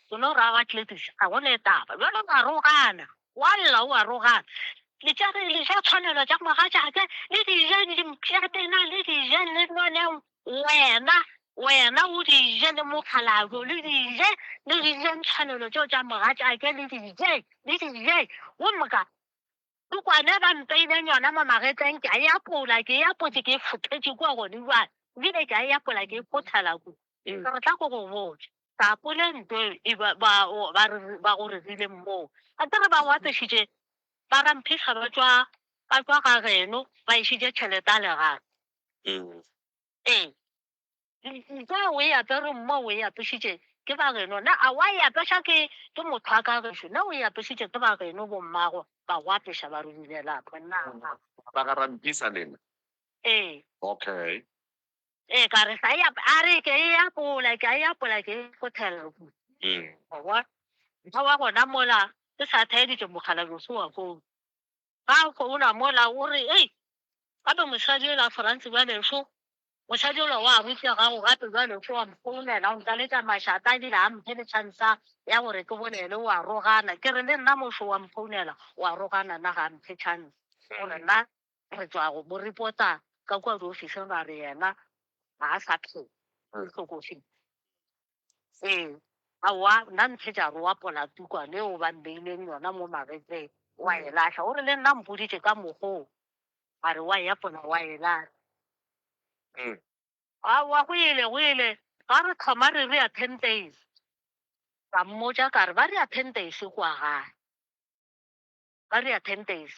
Speaker 1: sono ra ba Gladys a gone taba jalo ba rogana walla o a rogana le tša tshwanelo tša mogatšaka le dijane dimpša tena le dijane le lone wena o dije le mokgalabo le dije tshwanelo tšeo tša mogatšaka le dije o moka o kwane ba mpeileng yona mo magetleng ke a yapola ke yapotse ke fothetše kua gone jale ebile ke a yapola ke phothela ku re tla go go botša tapole nto ba go regile moo a tere ba go apešitše ba ramphitlha ba tswa ga geno ba išitše tšhelete a legato. Nka o e apere mmo o e apešitše ke ba geno na a wa e apeša ke motho a ka gešo na o e apešitše ke ba geno bommago ba go apeša ba rudilela nna
Speaker 5: ba ga rampisa lena. Okay.
Speaker 1: Ka re sa a re ke e apola ke fothela ku nta wa gona mola ke sa thaeditše mogala joso wa founu ba founa mola o re gape mosadi o la France ba leso mosadi o la wa rutya gago gape ba leso wa mfounela o ntaletša mašata ebile a mphe le tšhansa ya gore ke bolele o a rogana ke re le nna moso wa mfounela o a rogana nna ga mphe tšhansa gore nna re tswa go mo repota ka kua diofising ba re yena ga a sa phela hlokofile. Aowa nna mphetša re wa polatukwane eo ba mbeileng yona mo magetleng wa e latlha o re le nna mpoditše ka mokgoo a re wa eapola wa e latlha. Aowa go ile ga re thoma re ya 10 days ka mmotša ka re ba re ya 10 days kwa gae ba re ya 10 days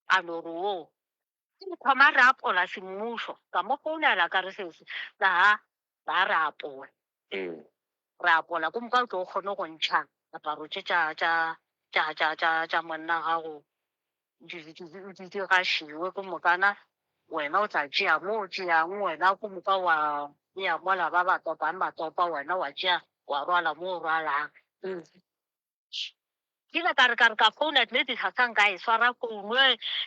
Speaker 1: a no re o ke thoma re apola semmušo ka mo founela ka re sese ba re apola re apola ko moka o tlo kgone go ntšha aparo tše tša monna gago di gašiwe ko mokana wena o tla tšea mo o tšeang wena ko moka wa ya mola ba batopang matopa wena wa tšea wa rwala mo o rwalang. Ke ile ka re ka founa Gladys ga sa nka e swara founu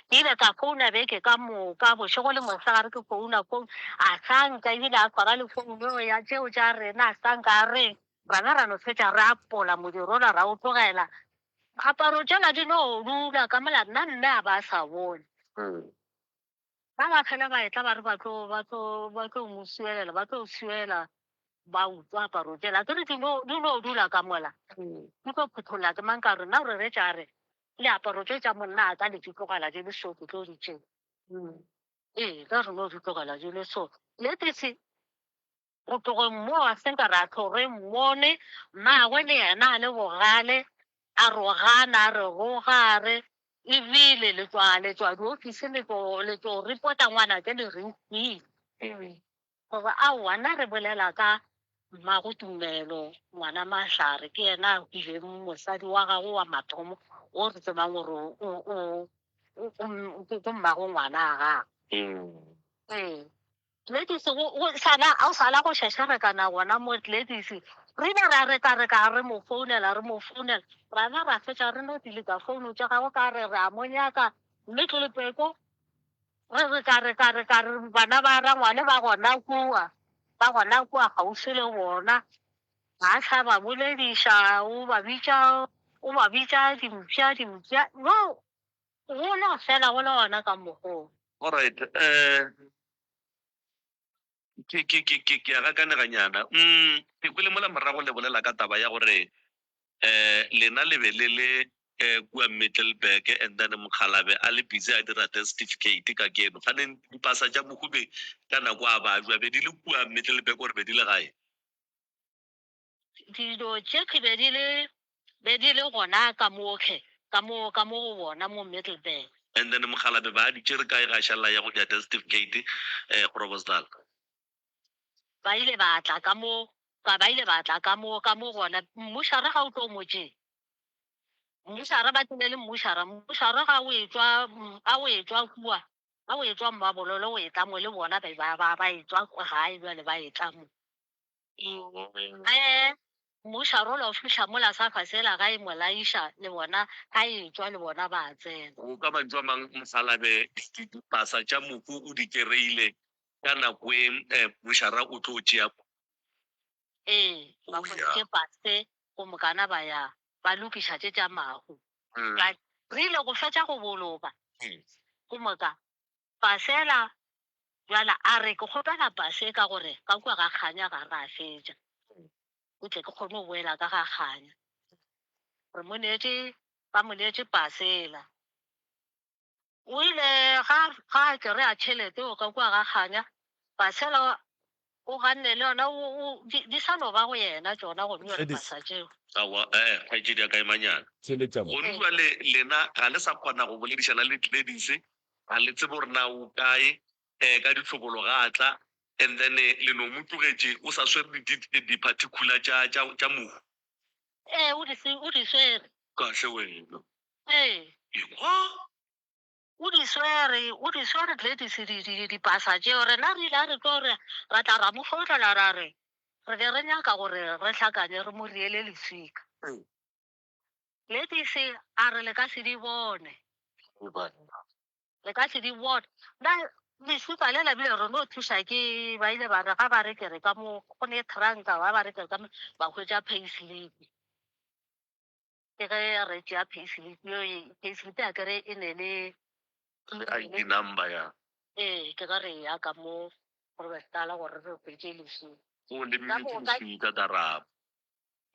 Speaker 1: ke ile ka founa beke ka moka bošego le mosegare ke founa a sa nka ebile a swara le founu ya tšeo tša rena a sa nka reng rana ra no fetša re apola modirola ra o tlogela aparo tšela di no dula ka mola nna a ba sa bone ba ba phela ba etla ba re ba tlo mo suelela ba tlo suela ba utswa aparo tšela ke re di no dula ka mola di tlo phuthola ke mang ka re nna o re retša re le aparo tsa monna a ka le tlogela di le so ke tlo di tse ka rona di tlogela di le so le tse go tloga mo a senka ra tlhore mmone mmagwe le yena a le bogale a rogana a re gogare ebile le tswa diofisi le tlo report-a ngwana ke le renkile goba aowa re bolela ka mmago Tumelo ngwana Mahlare ke yena a bileng mosadi wa gago wa mathomo o re tsebang gore ke mmago ngwana a gago Ladies, o sala go shasharekana gona mo ladies. Re ne ra re mo founela rana ra fetša re no dile ka founu tša gago ka re a monyaka mme tlolepeko re ka re bana ba rangwane ba gona kua gaufi le bona ga sa ba bolediša o ba bitša dimpša no go no fela go le gona ka mogong.
Speaker 5: All right. Ke a gakaneganyana ke kwele mola morago le bolela ka taba ya gore lena le be le kua Middelburg and then Mokgalabe a le busy a dira test certificate ka keno ga ne dipasa tša Mokgube ka nako a bajwa be di le kua Middelburg gore be di le gae
Speaker 1: dilo tše ke be di le gona ka mokge ka mo go bona mo Middelburg
Speaker 5: and then Mokgalabe ba di tšere kae ga šala ya go dia test certificate Groblersdal
Speaker 1: ba ile ba tla ka mo gona mmušara ga o tlo motse mmušara ba tlile le mmušara ga o etswa kua ga o etswa Mmabololo o etla mo le bona ba etswa gae jwale ba etla mo mmušara o la o fitlha mola sa fasela ga e molaiša le bona ga etswa le bona ba tsena
Speaker 5: o ka mantswe a mang Mokgalabe dipasa tša Moku o di kereile ka nako mmušara o tlo tšea
Speaker 1: ba ke pase go mokana ba lokiša tše tša mago re ile go fetša go boloka go moka pasela jwala a re ke kgopela pase ka gore ka kua ga kganya ga re a fetša o tle ke kgone go boela ka ga kganya ba monetse pasela o ile ga ke re a tšhelete o ka kua ga kganya pasela o ganne le yona di sa no ba go yena tsona go nwa dipasa tšeo
Speaker 5: awa ga tše di a kaemanyana go nwa lena ga le sa kgona go boledišana le ladies ga le tsebe gore na o kae ka ditlhobolo ga tla and then le no mo tlogetše o sa swere di-particular tša Mohu
Speaker 1: o di swere
Speaker 5: kahle wena
Speaker 1: o di swere ladies dipasa tšeo rena re ile a re tlo re ra tla ra mo fotlela ra re be re nyaka gore re tlhakanye re mo riele leswika ladies a re le ka se di bone na leswika le la bile re no thuša ke ba ile ba re ga ba re kere ka mo go ne tranka ba re kere ka mo ba hwetša payslip ke ge re tšea payslip ya kere e ne le
Speaker 5: ID number ya
Speaker 1: ke ga re ya ka mo gore tala gore re hwetše leswika
Speaker 5: o le mmitsika darabo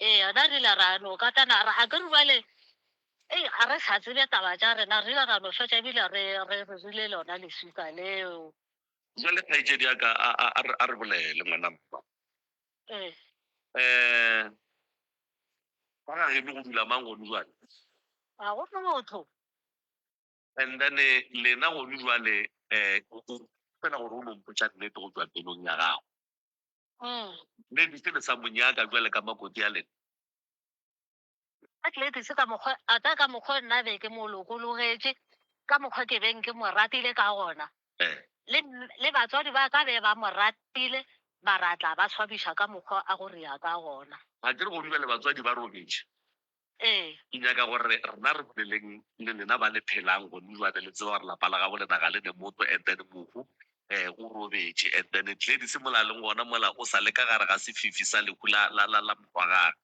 Speaker 1: ana re la ra no ka tana a ke re bale a re sa tsebe taba tša rena re la ra no fetša ebile re rile lona leswika leo
Speaker 5: jale kgaetšedi ya ka a re bolele ngwana mpa ba ga eme go dula mang gone jale
Speaker 1: a go tlo motho
Speaker 5: and then lena gone jale fela gore o nompotša nnete go tswa pelong ya gago mme di le sa monyaka jwale ka makoti ya lena
Speaker 1: atlete ka mokgwa nna be ke mo lokologetše ka mokgwa ke beng ke mo ratile ka gona le batswadi ba ka be ba mo ratile ba ratla ba tshwabiša ka mokgwa a gore ya ka gona
Speaker 5: ga ke re go le batswadi ba robetše ke nyaka gore rena re boleleng le lena ba le phelang gone jwane le tseba gore lapa la gago lena ga le ne motho and then Mohu o robetše and then tledi se mola leng gona mola o sa le ka gare ga sefifi sa lehu la mokwagare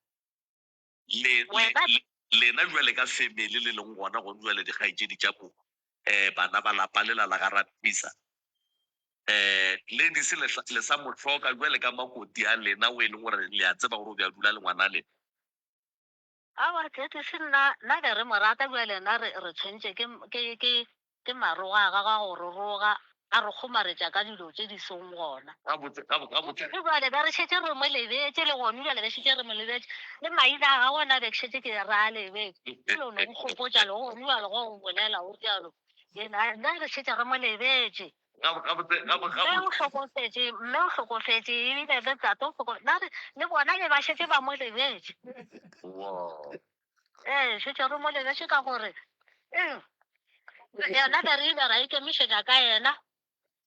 Speaker 5: lena jwale ka family le leng gona gone jwale dikgaetšedi tša Mohu bana ba lapa le la ga ratisa ladies le sa mo hloka jwale ka makoti a lena o e leng gore le a tseba gore o bja dula le ngwana lena
Speaker 1: Awa Gladys nna be re mo rata jwale nna re tshwentse ke maroga ga go roga a re kgomaretša ka dilo tse di seng gona jale ba re šetse re mo lebetse le gone jale be šetse re mo lebetse le maina a ga gona be šetse ke ra lebetse lo no nkgopotša le gone jale go bolela o jalo nna re šetse re mo lebetse mme o hlokofetse ebile le tate le bona le ba šetse ba mo lebetse šetse re mo lebetse ka gore yena be re ile ra ikemišetša ka yena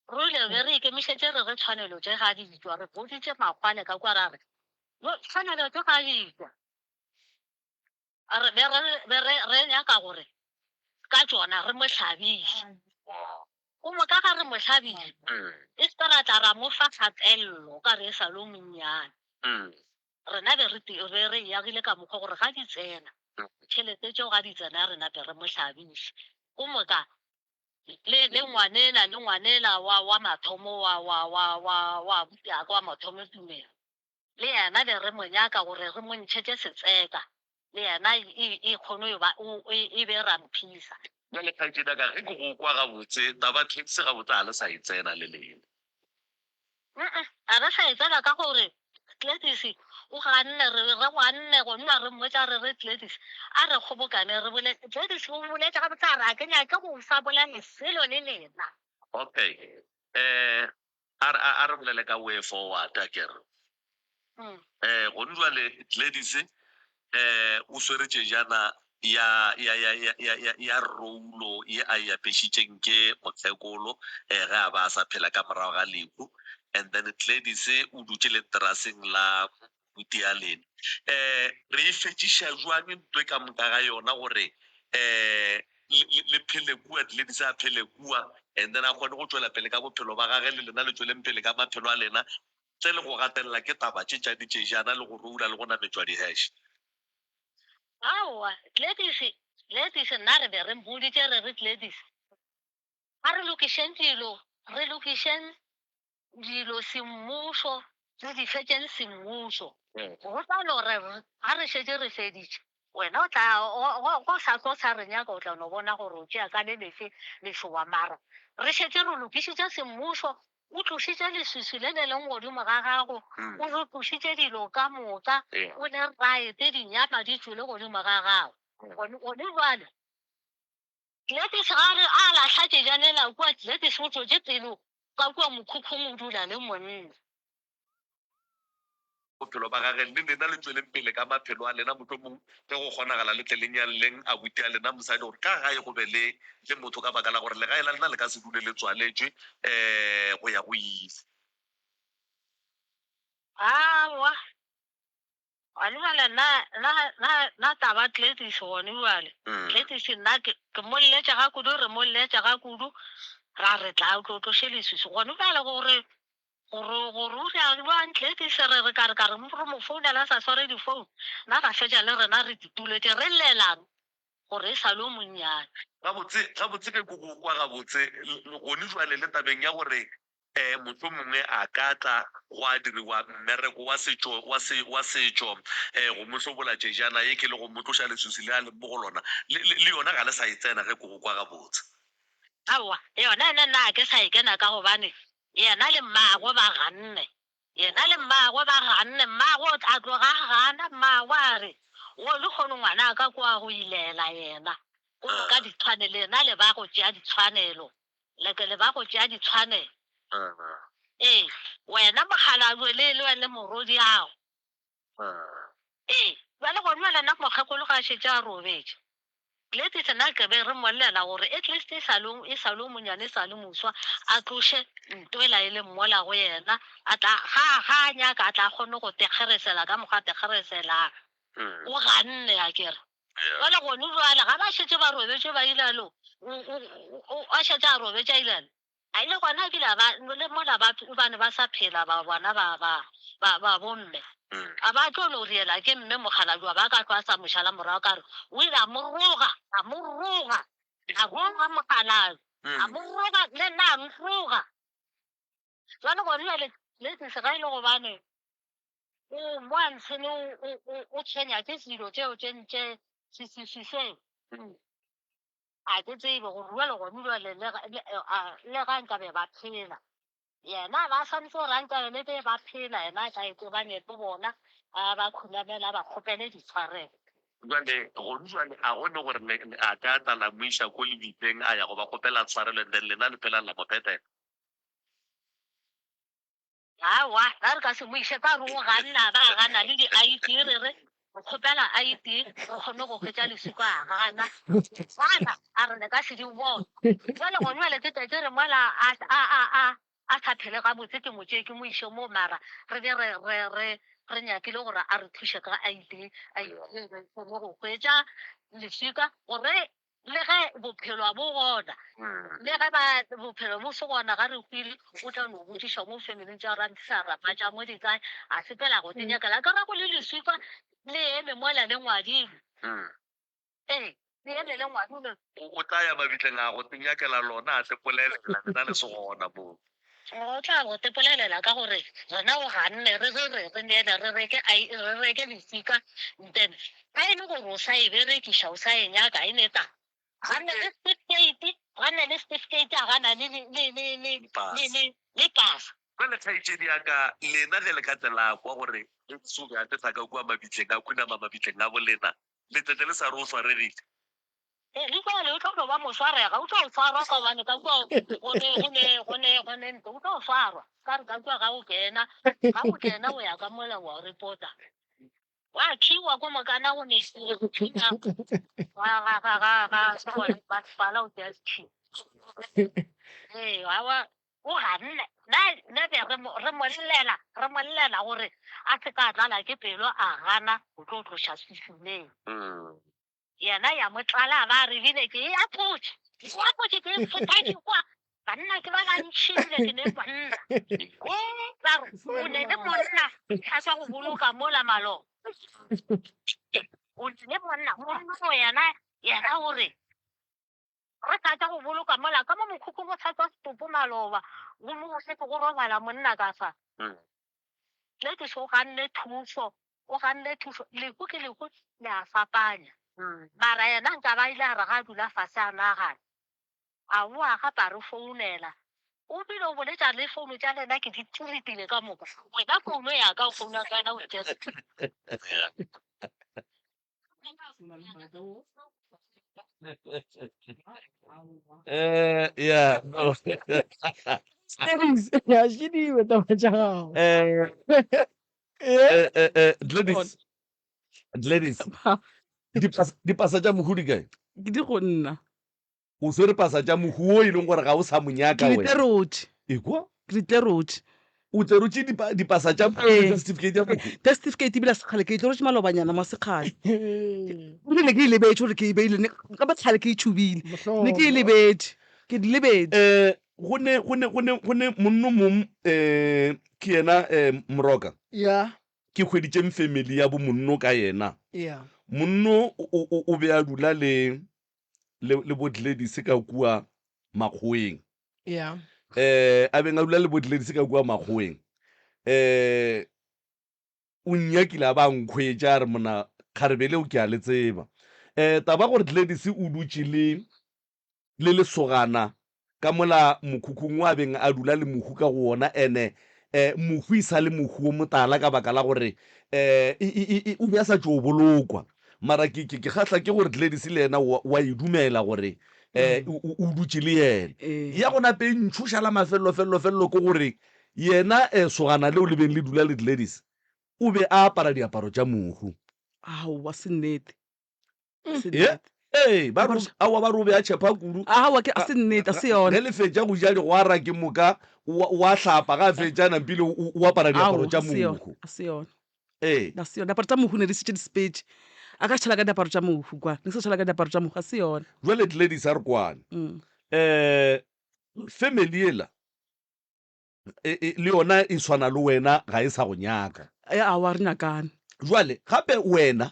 Speaker 1: re ile be re ikemišetse re tshwanelo tše ga di ditwa re boditše makgwane ka kwa ra re tshwanelo tše ga ditwa re nyaka gore ka tsona re mo hlabiše o mo ka ga re mo hlabiše e se ra tla ra mo fa kgatelelo ka re e sa lo monnyane rena be re yagile ka mokgwa gore ga di tsena tšhelete tšeo ga di tsena rena be re mo hlabiše o moka le ngwanela wa mathomo wa butiaka wa mathomo tumelo le yena be re mo nyaka gore re mo ntšhetše setseka le yena e kgone e be ramphisa
Speaker 5: jale kgaitsedi ka ge ke go kwa gabotse taba taxi gabotse a le sa e tsena le lena
Speaker 1: a re sa e tsena ka gore Gladys o ganne re gwanne go nna re mmotsa re Gladys a re kgobokane re bole Gladys o boletša ga botsa ra ke nyake go sa bola leselo le lena
Speaker 5: okay a re bolele ka way forward a kere gone jwale Gladys o sweretše jana ya roulo ye a e apešitšeng ke mokgekolo ge a ba a sa phela ka morago ga leku and then Gladys o dutše le teraseng la butia lena re e fetšiša jwang ntwe ka moka ga yona gore le phele kua Gladys a phele kua and then a kgone go tšwela pele ka bophelo ba gage le lena le tšweleng pele ka maphelo a lena tse le go gatelela ke taba tše tša ditšejana le go roula le go nametšwa di-hash
Speaker 1: aowa Gladys nna re be re mboditše re Gladys a re lokišeng dilo semmušo le di fetšeng semmušo go tla no re a re šetse re feditše wena go sa tlo sa re nyaka o tla no bona gore o tšea ka le lefe lešoba mara re šetse re lokišitše semmušo o tlošitše leswiswi le le leng godimo ga gago o re tlošitše dilo ka moka o le raete dinyama di tswile godimo ga gago gone jwale Gladys ga re a latlhatše janela kua Gladys o tsotše pelo ka kua mokhukhung o dula le monna
Speaker 5: bophelo ba gage le lena le tsweleng pele ka maphelo a lena mohlomong ge go kgonagala le tle le nyalleng a buti a lena mosadi gore ka gae go be le motho ka baka la gore legae la lena le ka se dule le tswaletšwe go ya go ile
Speaker 1: awa gone jale nna taba Gladys gone jale Gladys nna ke molletša ga kudu re molletša ga kudu ra re tla o tloše leswiswi gone jale gore o reang Gladys re ka re mo founela sa sware difounu nna ra fetša le rena re dituletse re llelang gore e sa lo monnyane
Speaker 5: gabotse ke go kwa gabotse gone jwale le tabeng ya gore motho mongwe a ka tla go a diriwa mmereko wa setšo go motlhobola tšejana ye ke le go motloša leswiswi le a le mo go lona le yona ga le sa e tsena ge go kwa gabotse
Speaker 1: aowa yona ene nna ke sa ikena ka gobane yena le mmagwe ba ganne mmagwe a tloga gana mmagwe a re o le kgone ngwana ka kwa go ilela yena o ka ditshwanelo lena le ba go tšea ditshwanelo le ba go tšea ditshwanelo wena mokgalabje le morodi ao jale gone jale nna mokgekolo ga a šetse a robetše Gladys nna ke be re mollela gore at least e sa lo monyane e sa le moswa a tloše ntwela e le mmola go yena ga a nyaka a tla kgone go tekgeresela ka mokgwa a tekgereselang o ganne a kere jale gone jale ga ba šetse ba robetše ba ilalo a šetse a robetše a ilalo a ile gona le mola bane ba sa phela ba bona ba bomme a ba tlo no riela ke mme mokgalajwa ba ka tloa sa mošala morago ka re o ile a moroga mokgalajwa a moroga le nna a moroga jale gone jale Gladys ga e le gobane Once o tshwenya ke selo tseo tse se a ke tsebe gore jwale gone jwale le ga nkabe ba phela yena ba santse gore a nkabe le be ba phela yena ka itebanetse bona ba khulamela ba kgopele ditshwarelo
Speaker 5: jwale gone jwale a gone gore a ka tala mo isa ko lebiteng a ya go ba kgopela tshwarelo then lena le phela la mo phetela
Speaker 1: awa ra re ka se mo ise ka re o ganna ba gana le di-ID re go kgopela ID go kgone go kgwetsa lesiko a gana gana a re le ka se di bona jwale gone jwale ke tete re mola a tlhaphele ka botse ke motse ke mo ise mo mara re be re nyakile gore a re thuse ka ID re kgone go kgwetsa lesika gore le ge bophelo bo gona le ge ba bophelo bo se gona ga re kwile o tla no bodiša mo family tša rantisa rapa tša mo di kae a sepela go tenyakela ka rago le lesika le eme mola le ngwadile le eme le ngwadile
Speaker 5: o tla ya mabitleng a go tenyakela lona a tepolelela lena le se gona mo
Speaker 1: o tla go tepolelela ka gore rena o ganne re neele re reke lesika then ga e le gore o sa e berekiša o sa e nyaka e neta gane le certificate a gana le pasa
Speaker 5: jwale thaitšedi yaka lena ge le ka tsela kwa gore le sobe a tetsa ka kua mabitleng a kunama mabitleng a bolena le tete le sa re o swarerile
Speaker 1: le jale o tlo no ba mo swarega o tlo o swarwa ka gobane ka kua gone ntse o tlo o swarwa ka re ka kua ga o kena o ya ka mola wa reporta wa khiwa ko mokana go bala o tea sekhiwa awa o ganne nna be re mollela gore a se ka tlala ke pelo a gana go tlo tloša sefileng yena ya mo tlala ba re bile ke ya potse ke fetadi kwa banna ke ba bantšhile ke ne banna o ne le monna a sa go boloka mola malo o ne monna yena gore re tlatsa go boloka mola ka mo mokhukhu go tlhatswa setopo maloba go mo setse go robala monna ka fa le ke se o ganne thuso lehu ke lehu le a fapanya mara yena nka ba ile a re ga dula fase a nagana a boa gapa re founela o bile o boletša le founu tša lena ke di tiritile ka moka wena founu yaka o founa kana o
Speaker 2: Yeah. No.
Speaker 3: ya šidiwe taba tša gago
Speaker 2: Gladys, di pasa tša mohu di kae
Speaker 4: ke di go nna
Speaker 2: o swere pasa tša mohu o e leng gore ga o sa monyaka
Speaker 4: ke diterotse
Speaker 2: ekwa
Speaker 4: ke diterotse
Speaker 2: o tserotse di pasa tša certificate ya mohu
Speaker 4: te certificate ebile sekgale ke itlorotse malobanyana mo sekgale ebile ke e lebetse gore ke e beile ka botlhale ke e tšhubile ne ke e lebetse ke di lebetse
Speaker 2: go ne monno mong ke yena moroka
Speaker 3: ya
Speaker 2: ke kgweditšeng family ya bo monno ka yena monno o be a dula le bodladies ka kua makgoeng a beng a dula le bodladies ka kua makgoeng o nnyakile a ba nkgwetša a re mona kgarebele o ke a le tseba taba gore Gladys o dutše le lesogana ka mola mokhukhung a beng a dula le mohu ka go ona ene mohu e sa le mohu o motala ka baka la gore o be a sa tšo o bolokwa mara ke kgatlha ke gore Gladys le ena wa e dumela gore o dutše le yena ya gona pe ntšhošala mafelelo ke gore yena sogana leo le beng le dula le Gladys o be a apara diaparo tša mohu
Speaker 4: aowa se nnete
Speaker 2: ba re o be a tšhepa kudu
Speaker 4: aowa a se nnete a se yone
Speaker 2: ge le fetša go ja digwara ke moka wa hlapa ga fetša nampile o apara diaparo tša mohu
Speaker 4: a se yone diaparo tša mohu ne di setse di-spage a ka tšhala ka diaparo tša mohu kwa ne se tšhala ka diaparo tša mohu a se yone
Speaker 2: jwale Gladys a re kwane family ela le yona e swana le wena ga e sa go nyaka
Speaker 4: aowa re nyakane
Speaker 2: jwale gape wena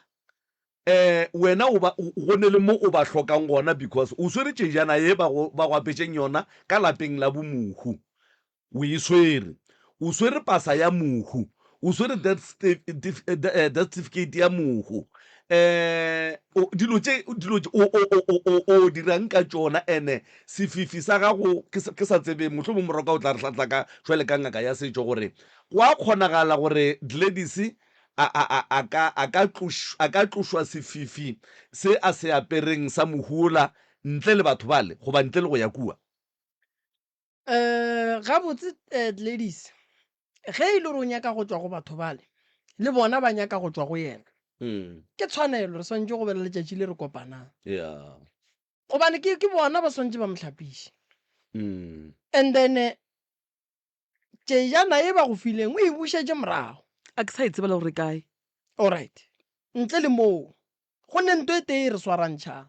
Speaker 2: go ne le mo o ba hlokang gona because o swere tšejana ye ba go apetšeng yona ka lapeng la bomohu o e swere o swere pasa ya mohu o swere death certificate ya mogo dilo tse o dirang ka tsona ene sefifi sa gago ke sa tsebe motlho mo moroka o tla re tlatla ka jwale ka ngaka ya setso gore go a kgonagala gore Gladys a ka tlošwa sefifi se a se apereng sa mohuola ntle le batho bale goba ntle le go ya kua
Speaker 3: gabotse ladies ge e le gore o nyaka go tswa go batho bale le bona ba nyaka go tswa go yena ke tshwanelo re swantse go bela letšatši le re kopanang gobane ke bona ba swantse ba motlhapiše and then tšejana e ba go fileng o e bušetše morago
Speaker 4: a ke sa e tsebela gore kae
Speaker 3: alright ntle le moo go nne nto e tee re swarantšhang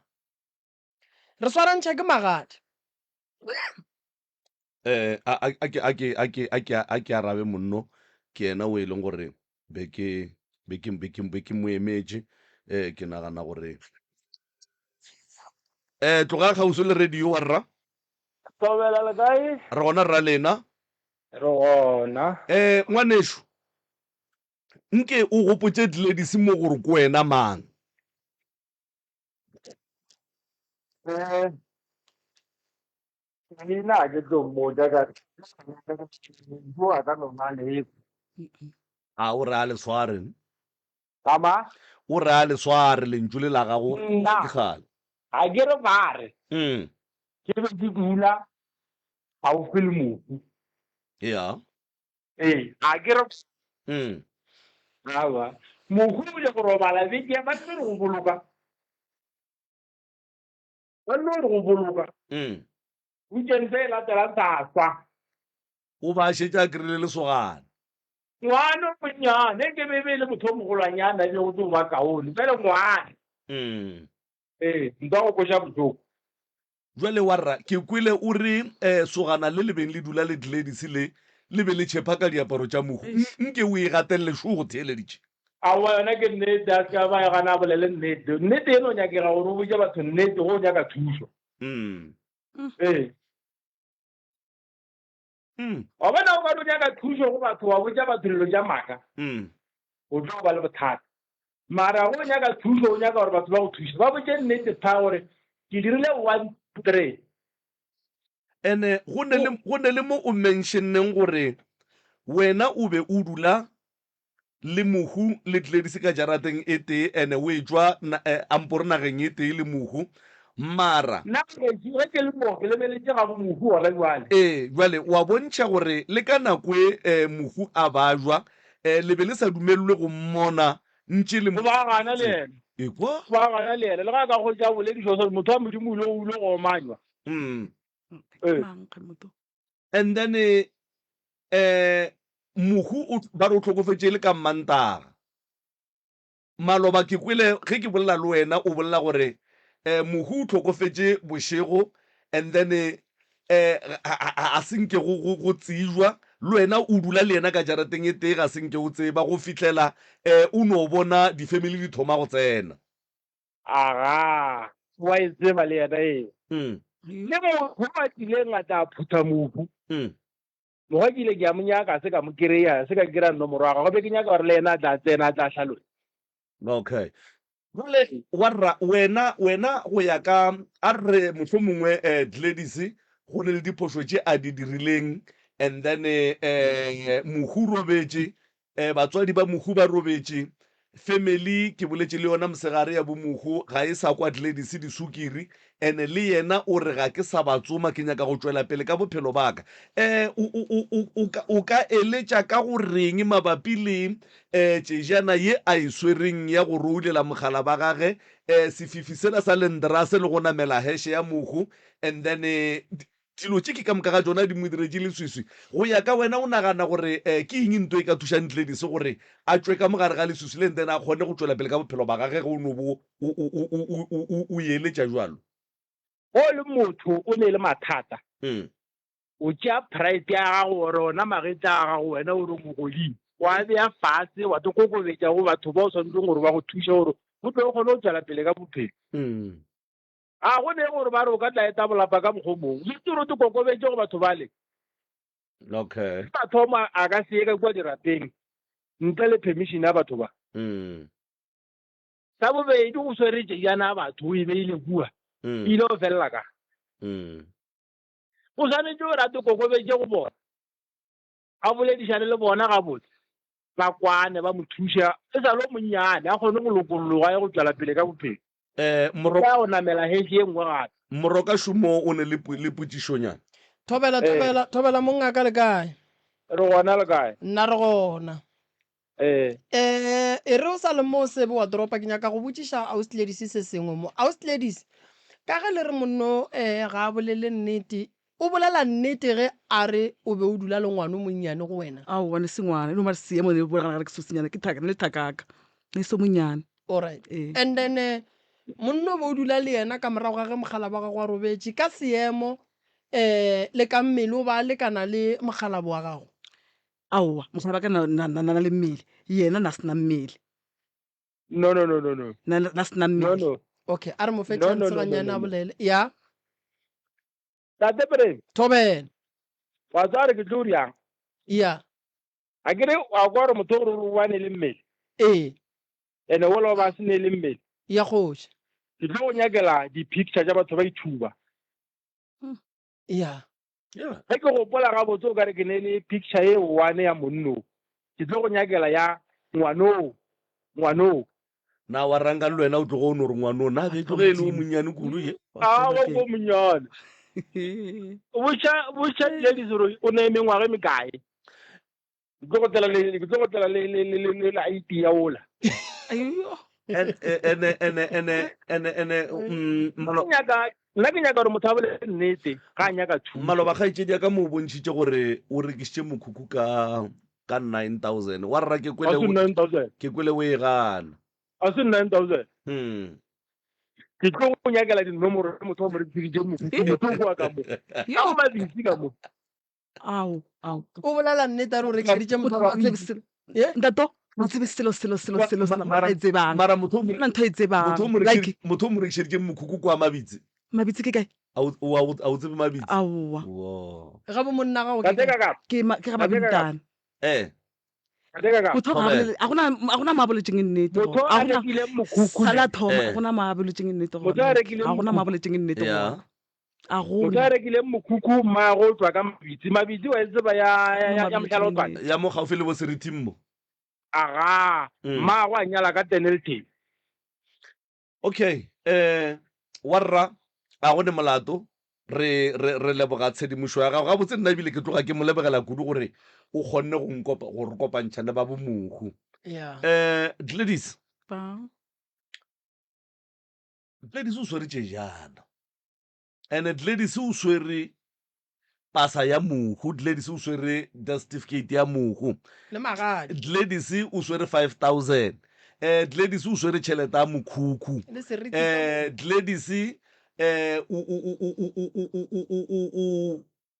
Speaker 3: ke magadi
Speaker 2: a ke arabe monno ke ena o e leng gore be ke mo emetse ke nagana gore tloga kgauso le radio wa rra
Speaker 6: tobela le kae
Speaker 2: re gona rra lena
Speaker 6: re gona
Speaker 2: ngwanešo nke o gopotse Gladys mo gore ko wena mang
Speaker 6: ina ke tlo mmotsa ka bua ka nomale
Speaker 2: a o re a le sware
Speaker 6: ama
Speaker 2: o re a le sware lentšu le la gago ke gale
Speaker 6: a ke re bare ke be ke dula ga o fele mofu
Speaker 2: ya
Speaker 6: a ke re awa mohu le go robala beke ya batho re go boloka banno re go boloka weekend e latelang sa swa
Speaker 2: o ba šetša a kry-ile lesogane
Speaker 6: ngwana monnyane ke bebe le motho o mogolwanyana le go tlo ba kaone fele ngwane nka go koša botlhoko
Speaker 2: jwale wa rra ke kwele o re sogana le lebeng le dula le Gladys le be le tšhepa ka diaparo tša mogo nke o e gatelele šo go theeleditše
Speaker 6: awa yona ke nnete a ska ba gana a bolele nnete eno o nyakega gore o botse batho nnete go o nyaka thuso wa bona o ka o nyaka thuso go batho wa botsa batho lelo ja maaka o tlo ba le bothata mara go o nyaka thuso o nyaka gore batho ba go thusa ba botse nnete pha gore ke dirile 1 3
Speaker 2: ene go ne le mo o mentioneng gore wena o be o dula le mohu le Gladys ka jarateng e tee ene o e tswa ampore nageng e tee le mohu mara
Speaker 6: ke le mo ke lebeletse ga mohu wa jwale
Speaker 2: jwale wa bontšha gore le ka nako e mohu a bajwa le be le sa dumelwe go mmona ntše le
Speaker 6: ba gana le ene
Speaker 2: ekwa
Speaker 6: ba gana le ene le ga ka go ja boledišo gore motho wa modimo o ile go omanywa
Speaker 2: and then mohu ba re o tlhokofetse le ka Mantaga maloba ke kwele ge ke bolela le wena o bolela gore mohu o tlhokofetse bošego and then a senke go tsejwa le wena o dula le yena ka jarateng e tee ga senke o tseba go fitlhela o no bona di-family di thoma go tsena
Speaker 6: aga wa e tseba le yena le go batlile ngata a phutha mohu moga ke ile ke a monyaka se ka mo kry-a se ka kry-a nomoro wa gago be ke nyaka gore le ena a tla tsena a tla tlhalole
Speaker 2: okay jale warra wena go ya ka a re motlho mongwe Gladys go ne le diphoso tše a di dirileng and then mohu robetse batswadi ba mohu ba robetse family ke boletse le yona mosegare ya bomogo ga e sa kwa Gladys disukiri ene le yena o re ga ke sa batsoma ke nyaka go tšwela pele ka bophelo baka o ka eletša ka go reng mabapi le tšejana ye a e swereng ya go roulela mogala ba gage sefifi sena sa lendrase le go namela heshe ya mogo and then dilo tše ke ka moka ga tsona di mo diretse leswiswi go ya ka wena o nagana gore ke eng nto e ka thušang Gladys gore a tswe ka mogare ga leswiswi le ntena a kgone go tšwela pele ka bophelo ba gage ge o no bo o eletša jalo
Speaker 6: o le motho o ne le mathata o tšea pride ya gago gore ona magetla a gago wena o re mogodimo wa beya fatshe wa to kokobetša go batho ba o tshwanetseng gore ba go thuša gore go tlo o kgone go tswela pele ka bophelo a go ne gore ba re o ka tla eta bolapa ka bogomong le tiro te kokobetse go batho bale
Speaker 2: okay
Speaker 6: batho a ka se ye ka kua dirapeng ntle le permission ya batho ba sa bobedi o swere jana batho e beile bua ile o fella ka o tshwanetse o rate kokobetse go bona a boledišane le bona ga botse ba kwane ba mo thuša e sa le monnyane a kgone go lokologa ya go tswela pele ka bophelo ya go namela hesi e nngwe gape
Speaker 2: Moroka Šumo o ne le potsišonyana
Speaker 3: thobela mongaka le kae
Speaker 6: re gona le kae
Speaker 3: nna re gona e re o sa le mo sebe wa toropa ke nyaka go botsiša ausladies se sengwe mo ausladies ka ge le re monno ga a bolele nnete o bolela nnete ge a re o be o dula le ngwane o monnyane go wena
Speaker 4: aowa ne se ngwana no mare seemo ne bolegana ke sesenyana ke le thakaka ne se monyane
Speaker 3: alright and then monno o be o dula le yena ka morago ga ge mogala ba gago a robetse ka seemo le ka mmele o ba lekana le mogalabo wa gago
Speaker 4: aowa mogala ba ka na le mmele yena na sena mmele
Speaker 6: no
Speaker 4: na sena mmele
Speaker 3: okay a re mo fe chance ganyana a bolele ya
Speaker 6: tate Prem
Speaker 3: thobela
Speaker 6: wa tsare ke tlo riang
Speaker 3: ya
Speaker 6: a kere wa kwa re motho gore o wane le mmele ene o lo ba se ne le mmele
Speaker 3: ya kgoši
Speaker 6: ke tlo go nyakela di-picture tša batho ba ithuba
Speaker 3: ya
Speaker 6: ge ke gopola ga botse o kare ke ne le picture e one ya monno ke tlo go nyakela ya ngwanoo
Speaker 2: na wa ranga le wena o tlo go no re ngwanoo na be tloge e le o monnyane kudu ye
Speaker 6: a wa go monnyane botša ladies gore o ne mengwaga e mekae ke tlo go tlela le IT ya ola nna ke nyaka gore motho a bole nnete ga a nyaka thuso
Speaker 2: Maloba kgaitsedi ya ka mo bontšhitše gore o rekišitše mokhukhu ka 9,000 wa rra ke kwele o e gana
Speaker 6: a se 9,000 ke tlo go nyakela dinomoro tse motho wa mo rekišitše mokhukhu kwa ka mo a mabitsi ka mo
Speaker 4: ao
Speaker 3: o bolela nnete a re o rekišeditše motho
Speaker 4: ntato o tsebe selo a e tsebang ntho e tsebang
Speaker 2: motho o mo rekišeditše mokhukhu kwa mabitsi
Speaker 4: mabitsi ke kae
Speaker 2: a o tsebe mabitsi
Speaker 4: aowa
Speaker 3: ga bo monna gago
Speaker 4: ke ga mabintana motho a gona maaboletseng nnete sala thoma a gona maaboletseng nnete ga gona maaboletseng nnete a
Speaker 6: motho a rekileng mokhukhu mmaago o tswa ka mabitsi wa e tseba ya motlhalotwana
Speaker 2: ya mo gaufi le bo serithing mo
Speaker 6: aga mmaago a nyala ka tenelteng
Speaker 2: okay warra a gone molato re leboga tshedimošo ya gago ga botse nna ebile ke tloga ke mo lebegela kudu gore o kgonne gore kopantšhane ba bomohu Gladys o sweretše jana and Gladys o swere pasa ya mohu Gladys o swere the certificate ya mohu Gladys o swere 5,000 Gladys o swere tšhelete ya mokhukhu Gladys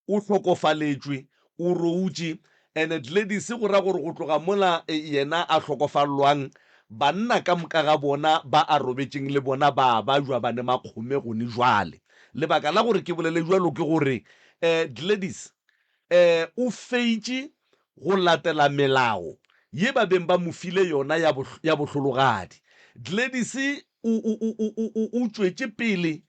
Speaker 2: o hlokofaletšwe o routše and Gladys go ra gore go tloga mola yena a hlokofalwang banna ka moka ga bona ba a robetšeng le bona ba jwa bane makgome gone jwale lebaka la gore ke bolele jwalo ke gore Gladys o feitše go latela melao ye ba beng ba mo file yona ya bohlologadi Gladys o tšwetše pele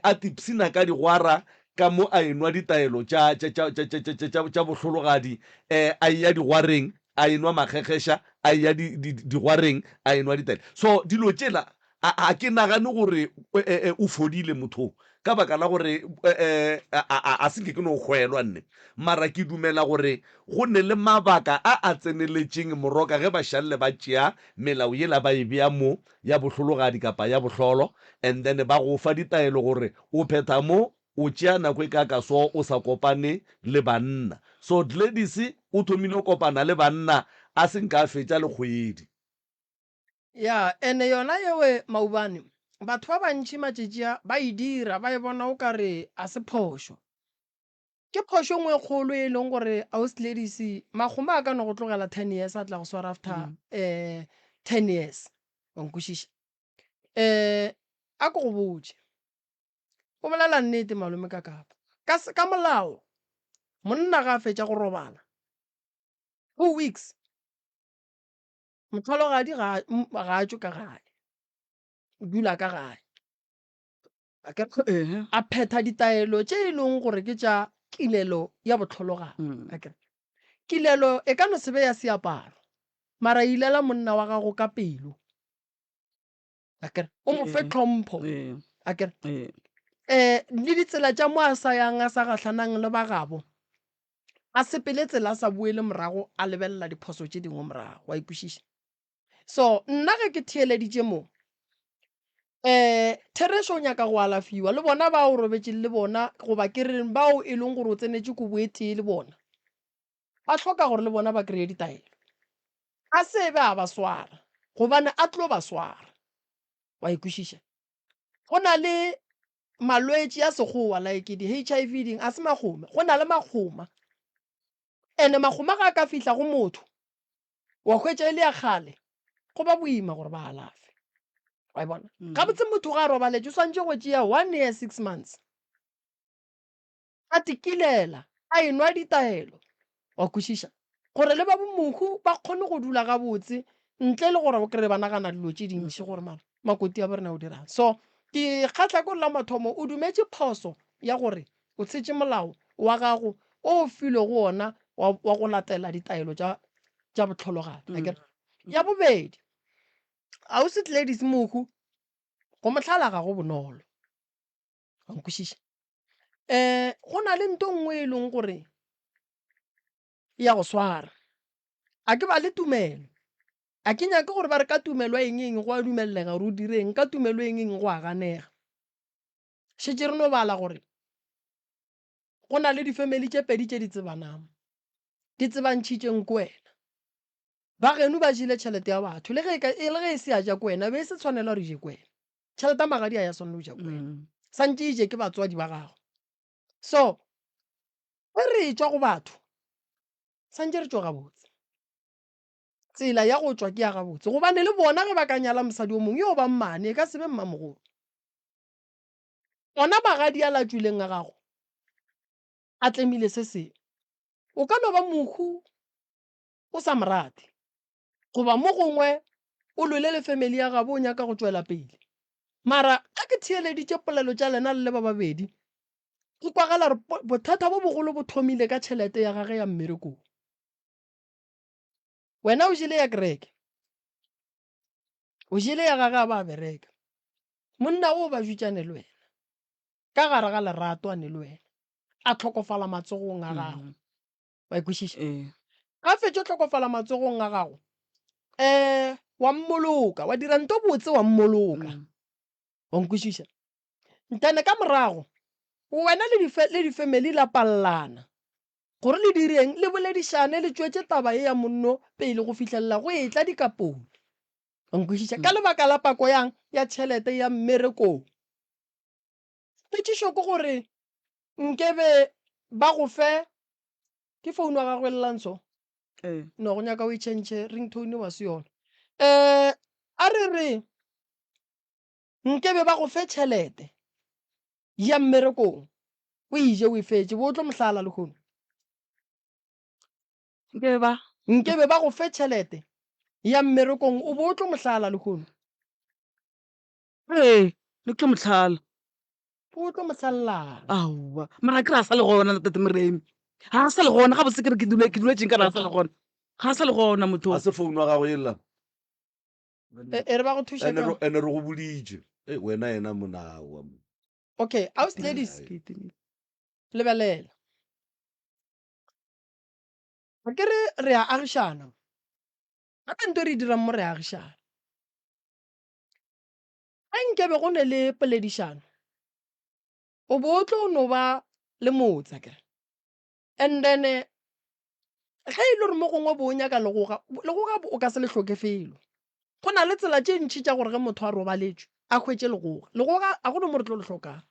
Speaker 2: a tipsina ka digwara ka mo a enwa ditaelo tša bohlologadi a ya digwareng a enwa makgekgeša a ya digwareng a enwa ditaelo so dilo tšela a ke nagane gore o fodile motho ka baka la gore a se ke no hwelwa nne mara ke dumela gore go ne le mabaka a tseneletšeng moroka ge ba šalle ba tšea melao yela ba e bea mo ya bohlologadi kapa ya bohlolo and then ba go fa ditaelo gore o phetha mo o tšea nako e ka so o sa kopane le banna so Gladys o thomile o kopana le banna a se nka fetša le kgwedi
Speaker 3: ene yona yewe maubane batho ba bantši matšetšea ba e dira ba e bona o kare a se phošo ke phošo nngwe kgolo e leng gore ausladies magome a ka no go tlogela 10 years a tla go swara after 10 years wankwešiša a ko go botse o bolela nnete malome ka kapa ka molao monna ga a fetša go robala 2 weeks motlhologadi ga a tšo ka gae o dula ka gae a phetha ditaelo tše e leng gore ke tša kilelo ya botlhologadi kilelo e ka no se be ya seaparo mara ilela monna wa gago ka pelo o mo fe tlhompho le ditsela tša mo a sa yang a sa gatlhanang le bagabo a sepele tsela a sa buele morago a lebelela diphoso tše dingwe morago wa ikwešiša so nna ge ke theeleditše mo Thereso o nyaka go alafiwa le bona ba o robetse le bona goba ke reng bao e leng gore o tsenetse ko boetee le bona ba tlhoka gore le bona ba kry-e ditaelo a sebe a ba swara gobane a tlo ba swara wa ikwešiša go na le malwetse a sekgowa like di-HIV ding a se magome go na le magoma ene magoma ga a ka fihla go motho wa hwetša e le ya kgale go ba boima gore ba alafe wa e bona ga botse motho ga a robaletse o swantse go tšea 1 year 6 months a tikilela a enwa ditaelo wa kwešiša gore le ba bomohu ba kgone go dula ga botse ntle le gore o kry ba nagana dilo tše dintšhi gore makoti a borena o dirang so ke kgatlha ko la mathomo o dumetse phoso ya gore o tshetše molao wa gago o file go ona wa go latela ditaelo tša botlhologadi ya bobedi ausi Gladys Mohu go mohlala ga go bonolo wa nkwešiša go na le nto nngwe e leng gore ya go swara a ke ba le tumelo a ke nyake gore ba re ka tumelo eng go a dumelega gore o direng ka tumelo eng go a ganega šetse re no bala gore go na le difamily tše pedi tše di tsebanang di tsebantšhitšeng ko wena ba geno ba jile tšhelete ya batho le ge e se a ja ko wena be e se tshwanela gore je ko wena tšhelete ya magadi a ya swanele go ja ko wena santše e je ke batswadi ba gago so e re tswa go batho santše re tswa gabotse tsela ya go tswa ke ya gabotse gobane le bona ge ba ka nyala mosadi o mongwe yo ba mmane e ka sebe mmamogolo ona magadi a latswileng a gago a tlemile se sengwe o ka no ba mohu o sa morate goba mo gongwe o lwele le family ya gabo o nyaka go tswela pele mara ga ke theeleditše polelo tša lena le ba babedi go kwagala re bothata bo bogolo bo thomile ka tšhelete ya gage ya mmerekong wena o jile ya kereke o jile ya gage a ba bereka monna o ba jutšane le wena ka gare ga lerato a ne le wena a tlhokofala matsogong a gago wa ikwešiša ga fetša o tlhokofala matsogong a gago wa mmoloka wa dira nto botse wa mmoloka wa nkwešiša ntane ka morago wena le difamily la pallana gore le direng le boledišane le tšwetše taba e ya monno pele go fitlhelela go e tla dikapong wa nkwešiša ka lebaka la pako yang ya tšhelete ya mmerekong petšišo ke gore nkebe ba go fe ke founu wa gagwe lelantsho no go nyaka o e change ringtone wa se yona a re nkebe ba go fe tšhelete ya mmerekong o ije o e fetše bo tlo mohlala le kgono nkebe ba go fe tšhelete ya mmerekong o bo tlo mohlala le kgono
Speaker 4: le tlo mohlala
Speaker 3: o tlo mohlalla
Speaker 4: aowa mara ke re a sa le gona tate Moremi ga a sa le gona ga botse kere ke duletseng ka re a sa le gona ga a sa le gona motho
Speaker 2: a se founu wa gago ela
Speaker 3: e re ba go thuša
Speaker 2: ene re go boditše wena ena monawa
Speaker 3: okay ausi Gladys lebelela ga ke re a agišana gape nto re dirang mo re agišana ga nkebe go ne le poledišano o bo o tlo no ba le motsa kere and then ga e le gore mo gongwe bo o nyaka legoga o ka se le hloke felo go na le tsela tše ntšhi tša gore ge motho a robaletswe a hwetše legoga a go no mo re tlo le hlokang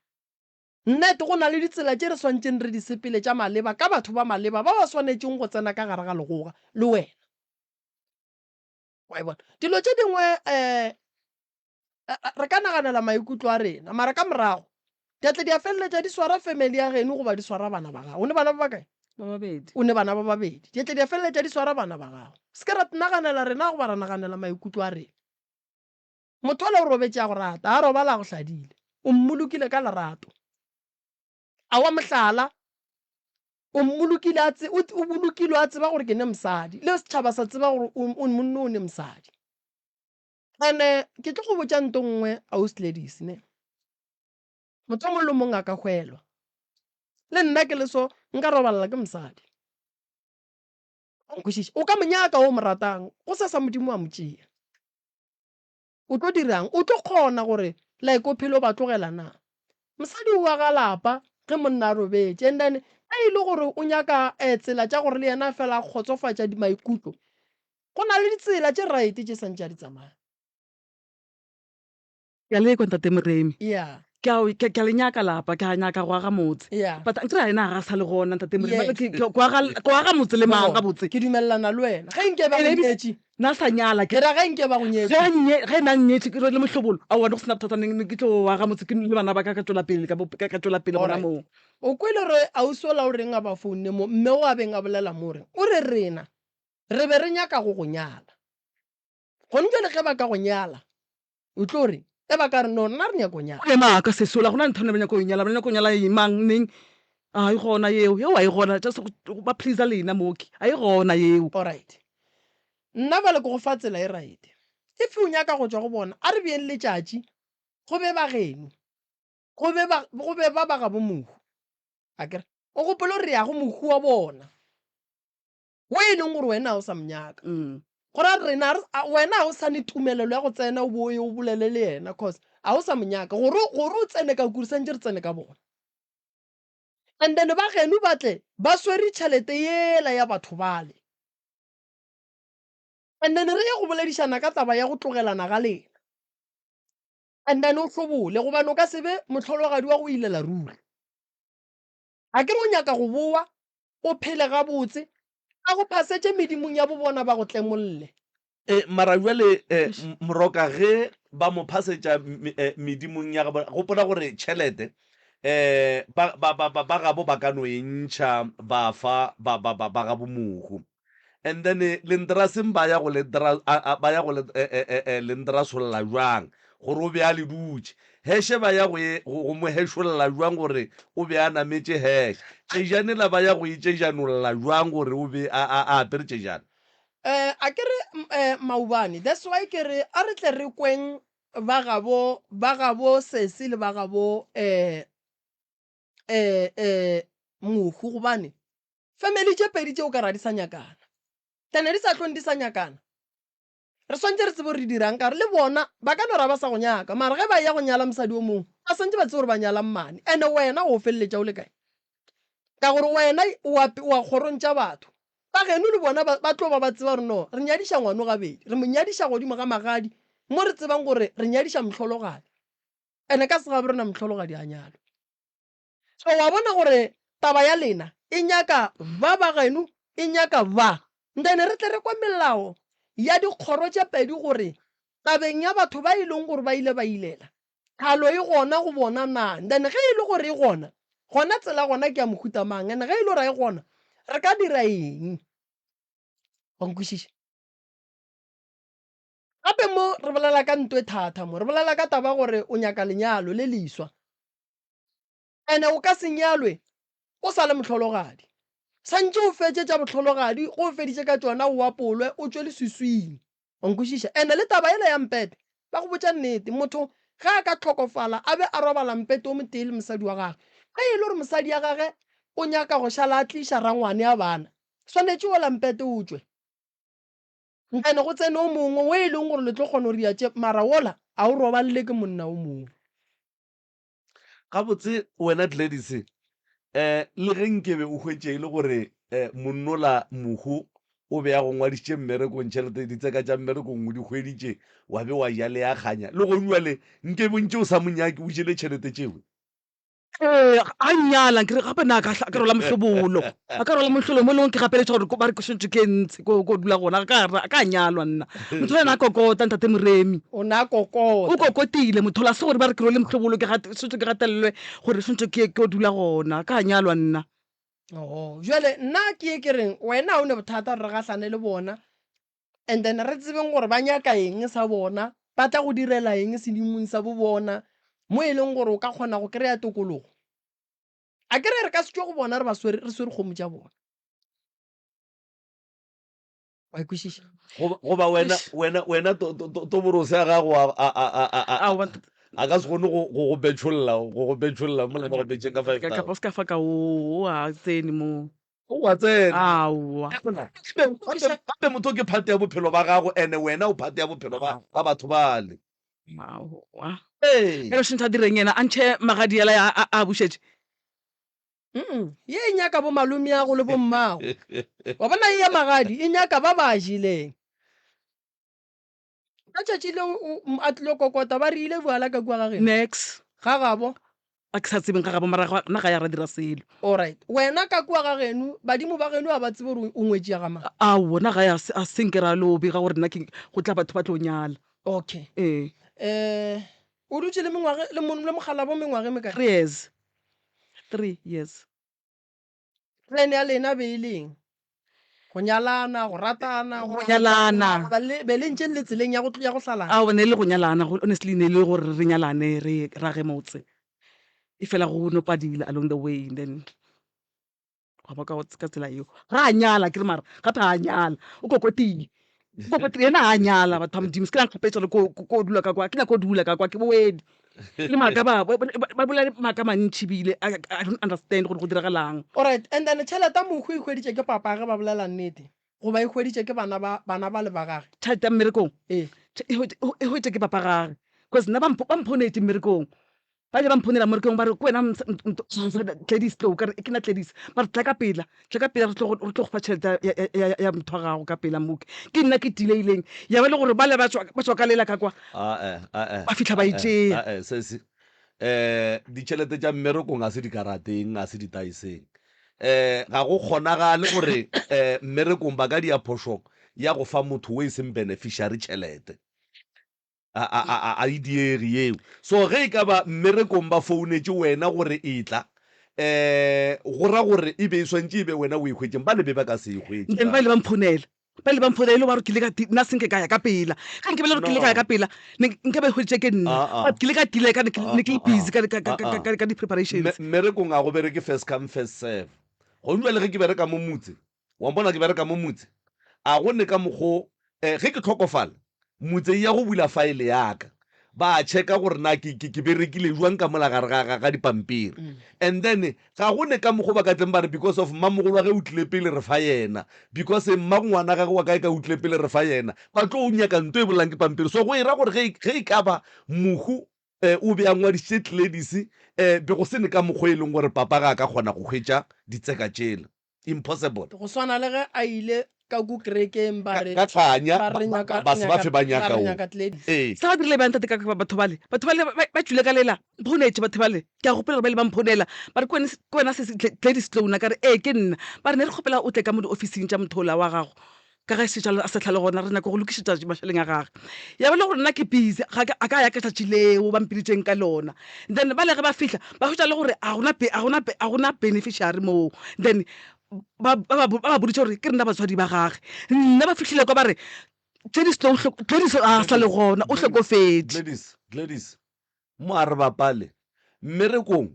Speaker 3: nnete go na le ditsela tše re swantšeng re di sepele tša maleba ka batho ba maleba ba ba swanetšeng go tsena ka gare ga legoga le wena wa e bona dilo tše dingwe re ka naganela maikutlo a rena mara ka morago di atle di a feleletša di swara family ya geno goba di swara bana ba gago o ne bana ba bakae o ne bana ba babedi di tle di feleletša di swara bana ba gago se ke ra naganela rena go ba ra naganela maikutlo a rena motho le o robetse ya go rata a robala go hladile o mmolokile ka lerato a wa mohlala o mmolokile o bolokile a tseba gore ke ne mosadi le setšhaba sa tseba gore o monna o ne mosadi ane ke tlo go botša nto nngwe House Ladies ne motho mo le mongwe a ka hwelwa le nna ke le so nka robalela ke mosadi o ka monyaka o mo ratang o sa modimo wa motšea o tlo dirang o tlo kgona gore like o phelo ba tlogela na mosadi o wa ga lapa ge monna a robetse and then a ile gore o nyaka tsela tša gore le yena fela a kgotsofatša maikutlo go na le ditsela tše right tše santša di tsamaya
Speaker 4: ke le kontate Moremi
Speaker 3: yeah
Speaker 4: ke a le nyaka lapa ke a nyaka go aga motse but ke ra ena ga sa le gona ntate Moremi go aga motse le mang ga botse
Speaker 3: ke dumelelana le wena ge nke ba go nyetše
Speaker 4: na sa nyala
Speaker 3: ke ra ge nke ba go nyetše
Speaker 4: ge na nyetše ke le mohlobolo a wa go sena bothata ne ke tlo aga motse ke le bana ba ka tšwela pele gona moo
Speaker 3: o kwele re ausi ola o reng a ba foune mo mme o a beng a bolela mo reng o re rena re be re nyaka go go nyala gone jale ge ba ka go nyala o tlo re e ba ka re no nna re nyako nyala
Speaker 4: e maaka sesola gona ntho ne ba nyako nyala mang neng a e gona yeo a e gona just ba please lena moki a e gona yeo
Speaker 3: alright nna ba le go fa tsela e right if o nyaka go tswa go bona a re beng letšatši go be ba geno go be ba ga bo mohu akere o gopolo re ya go mohu wa bona o e leng gore wena o sa mnyaka gore rena wena o sa ne tumelelo ya go tsena o boye o bolele le yena cause a o sa monyaka gore o tsene ka kurisantse re tsene ka bona and then ba geno batle ba swere tšhelete yela ya batho bale and then re ye go boledišana ka taba ya go tlogelana ga lena and then o hlobole gobane o ka sebe mohlologadi wa go ilela ruri a ke re o nyaka go boa o phele gabotse a go phasetše medimong ya bobona ba go tlemolle
Speaker 2: mara jwale moroka ge ba mo phasetša medimong ya gopola gore tšhelete ba gabo ba ka no e ntšha ba fa ba gabo mohu and then lenteraseng ba ya go lenterasolla jwang gore o be a le dutše heshe ba ya go mo hešolla jwang gore o be a nametše heshe tšejanela ba ya go itšejanolla jwang gore o be a apere tšejana
Speaker 3: a ke re maubane that's why ke re a re tle re kweng ba gabo sese le ba gabo mohu gobane family tše pedi tšeo ka ra di sa nyakana tene di sa tlong di sa nyakana re swantse re tsebo re dirang ka re le bona ba ka no ra ba sa go nyaka mara ge ba ya go nyala mosadi o mongwe ba swantse ba tse gore ba nyala mmane and wena o feleletša o le kae ka gore wena wa kgorontša batho ba geno le bona ba tlo ba tseba gore no re nyadiša ngwano gabedi re mo nyadiša godimo ga magadi mo re tsebang gore re nyadiša mohlologadi ene ka sega borena mohlologadi a nyalo so wa bona gore taba ya lena e nyaka ba geno e nyaka ba ndene re tle re kwa melao ya dikgoro tše pedi gore tabeng ya batho ba e leng gore ba ile ba ilela thalo e gona go bona na ndene ge e le gore e gona tsela gona ke ya mohuta mang ene ge e le gore e gona re ka dira eng wa nkwešiša gape mo re bolela ka ntwe thata mo re bolela ka taba gore o nyaka lenyalo le leswa ene o ka se nyalwe o sa le mohlologadi santse o fetse tša bohlologadi go feditše ka tšona o apolwe o tšwe le seswing wa nkwešiša ene le taba ele ya mpete ba go botša nnete motho ge a ka tlhokofala a be a robala mpete o motee le mosadi wa gage ge e le gore mosadi ya gage o nyaka go šala a tliša rangwane ya bana swanetše ola mpete o tšwe nkane go tsene o mongwe o e leng gore le tlo kgona go ria tše mara ola a o robalele ke monna o mongwe
Speaker 2: gabotse wena Gladys le ge nkebe o hwetše le gore monnola mohu o be ya go ngwadišitše mmerekong tšhelete ditseka tša mmerekong o di hweditše wa be wa ja le ya kganya le go jwale nke bontše o sa monyake o jele tšhelete tšeo
Speaker 4: a nyala ke re gape na ka rola mohlobolo a ka rola mohlolo mo leng ke gapeletša gore ba re košentse ke ntse ko dula gona a ka nyalwa nna motho le na kokota ntate Moremi
Speaker 3: o na kokota
Speaker 4: o kokotile motho la se gore ba re ke role mohlobolo ke sentse ke gatelelwe gore sentse ke dula gona a ka nyalwa nna
Speaker 3: jwale nna ke ye ke reng wena o ne bothata re gatlhane le bona and then re tsebeng gore ba nyaka eng sa bona ba tla go direla eng sedimong sa bo bona mo e leng gore o ka kgona go kry-a tokologo a ke re ka se tšwe go bona re swere kgomo tša bona wa ikwešiša
Speaker 2: goba wena toborose ya gago a ka se kgone go go betšholola mo lena go betšeng ka 5
Speaker 4: ka ska fa ka o a tsene mo
Speaker 2: wa tsena
Speaker 4: aowa
Speaker 2: gape motho ke phate ya bophelo ba gago ene wena o phate ya bophelo ba batho bale
Speaker 4: aowa elo shentha direng ena a ntšhe magadi ela a bušetše
Speaker 3: ye e nyaka bo malome ya go le bo mmago wa bona e ya magadi e nyaka ba ba jileng ka tšatši le a tlilo kokota ba re ile buala ka kua ga geno
Speaker 4: next
Speaker 3: ga gabo
Speaker 4: a ke sa tsebeng ga gabo mara na ga ya ra dira selo
Speaker 3: alright wena ka kua ga geno badimo ba geno a ba tsebe gore o ngwetse ya gama
Speaker 4: ao na ga ya a senkera lobe ga gore nna go tla batho ba tlo nyala
Speaker 3: okay o dutse le mogala bo mengwage me kae
Speaker 4: 3 years
Speaker 3: plan ya lena be e leng go nyalana go ratana
Speaker 4: go nyalana
Speaker 3: be le ntse le tseleng ya go hlalana
Speaker 4: a ne le go nyalana honestly ne le gore re nyalane re rage motse e fela go no padile along the way and then ga ba ka tsela eo ga a nyala ke re mara gape ga a nyala o kokotile ena a nyala batho ba modimo se ke lankgapetsa le ko dula ka kwa ke nyako dula ka kwa ke boedi le maaka ba bolela maaka mantšhi bile I don't understand gore go diragalang
Speaker 3: alright and then tšhelete mokgo e hweditše ke papa ge ba bolela nnete goba e hweditše ke bana ba le ba gage
Speaker 4: tšhelete ya mmerekong e hwetse ke papa gage because nna ba mphonetse mmerekong ba je ba mphonela mmerekong ba re ke wena Gladys tlo ka re ke na Gladys ba re tla ka pela re tlo go fa tšhelete ya motho wa gago ka pela moke ke nna ke tileileng ya ba le gore ba le ba tswa ka lela ka kwa ba fitlha ba itsea
Speaker 2: sesi ditšhelete tša mmerekong a se dikarateng a se ditaiseng ga go kgonagale gore mmerekong ba ka dia phošo ya go fa motho o e seng beneficiary tšhelete a e diegi eo so ge e ka ba mmerekong ba founetse wena gore e tla go ra gore e be e swantse e be wena o e hwetseng ba lebe ba ka se e hwetse
Speaker 4: ba ile ba mphonela ba re nna senke ka ya ka pela ga nke bele gore ke le ka ya ka pela nke ba e hweditše ke nna ke le ka tile ne ke le busy ka di-preparations
Speaker 2: mmerekong a go bereke first come first serve go nwa le ge ke bereka mo motse wa bona ke bereka mo motse a go ne ka mokgo ge ke tlhokofala motse ya go bula file yaka ba checka gore na ke berekile jwang ka mola gare ga dipampiri and then ga go ne ka mokgo ba ka tleng ba re because of mmamogolo wa ge o tlile pele re fa yena because mmangwana gage wa kae ka o tlile pele re fa yena ba tlo o nyaka nto e bolelang ke pampiri so go ira gore ge e ka ba mohu o be a ngwadisitše Gladys be go se ne ka mokgwa e leng gore papa ga ka kgona go hwetša ditseka tšela impossible
Speaker 3: go swana le ge a ile ka ku kerekeng ba
Speaker 2: ka tlhanya ba se ba fe ba nyaka o
Speaker 4: sa ga dirile bantate ka batho bale ba tswile ka lela mphonetse batho bale ke a gopela gore ba ile ba mphonela ba re ke wena Gladys Clona ka re ke nna ba re ne re kgopela o tle ka mo di-officing tša mothola wa gago ka ge setšalo a sa tlhale gona re nyako go lokišetša mašaleng a gage ya bele gore nna ke busy a ka ya ka tšatši leo ba mpiditseng ka lona then ba le ge ba fitlha ba hwetša le gore a gona beneficiary moo then ba boditše gore ke rena batswadi ba gage nna ba fitlhile kwa ba re Gladys a sa le gona o hlokofetse
Speaker 2: Gladys mo a re bapale mmerekong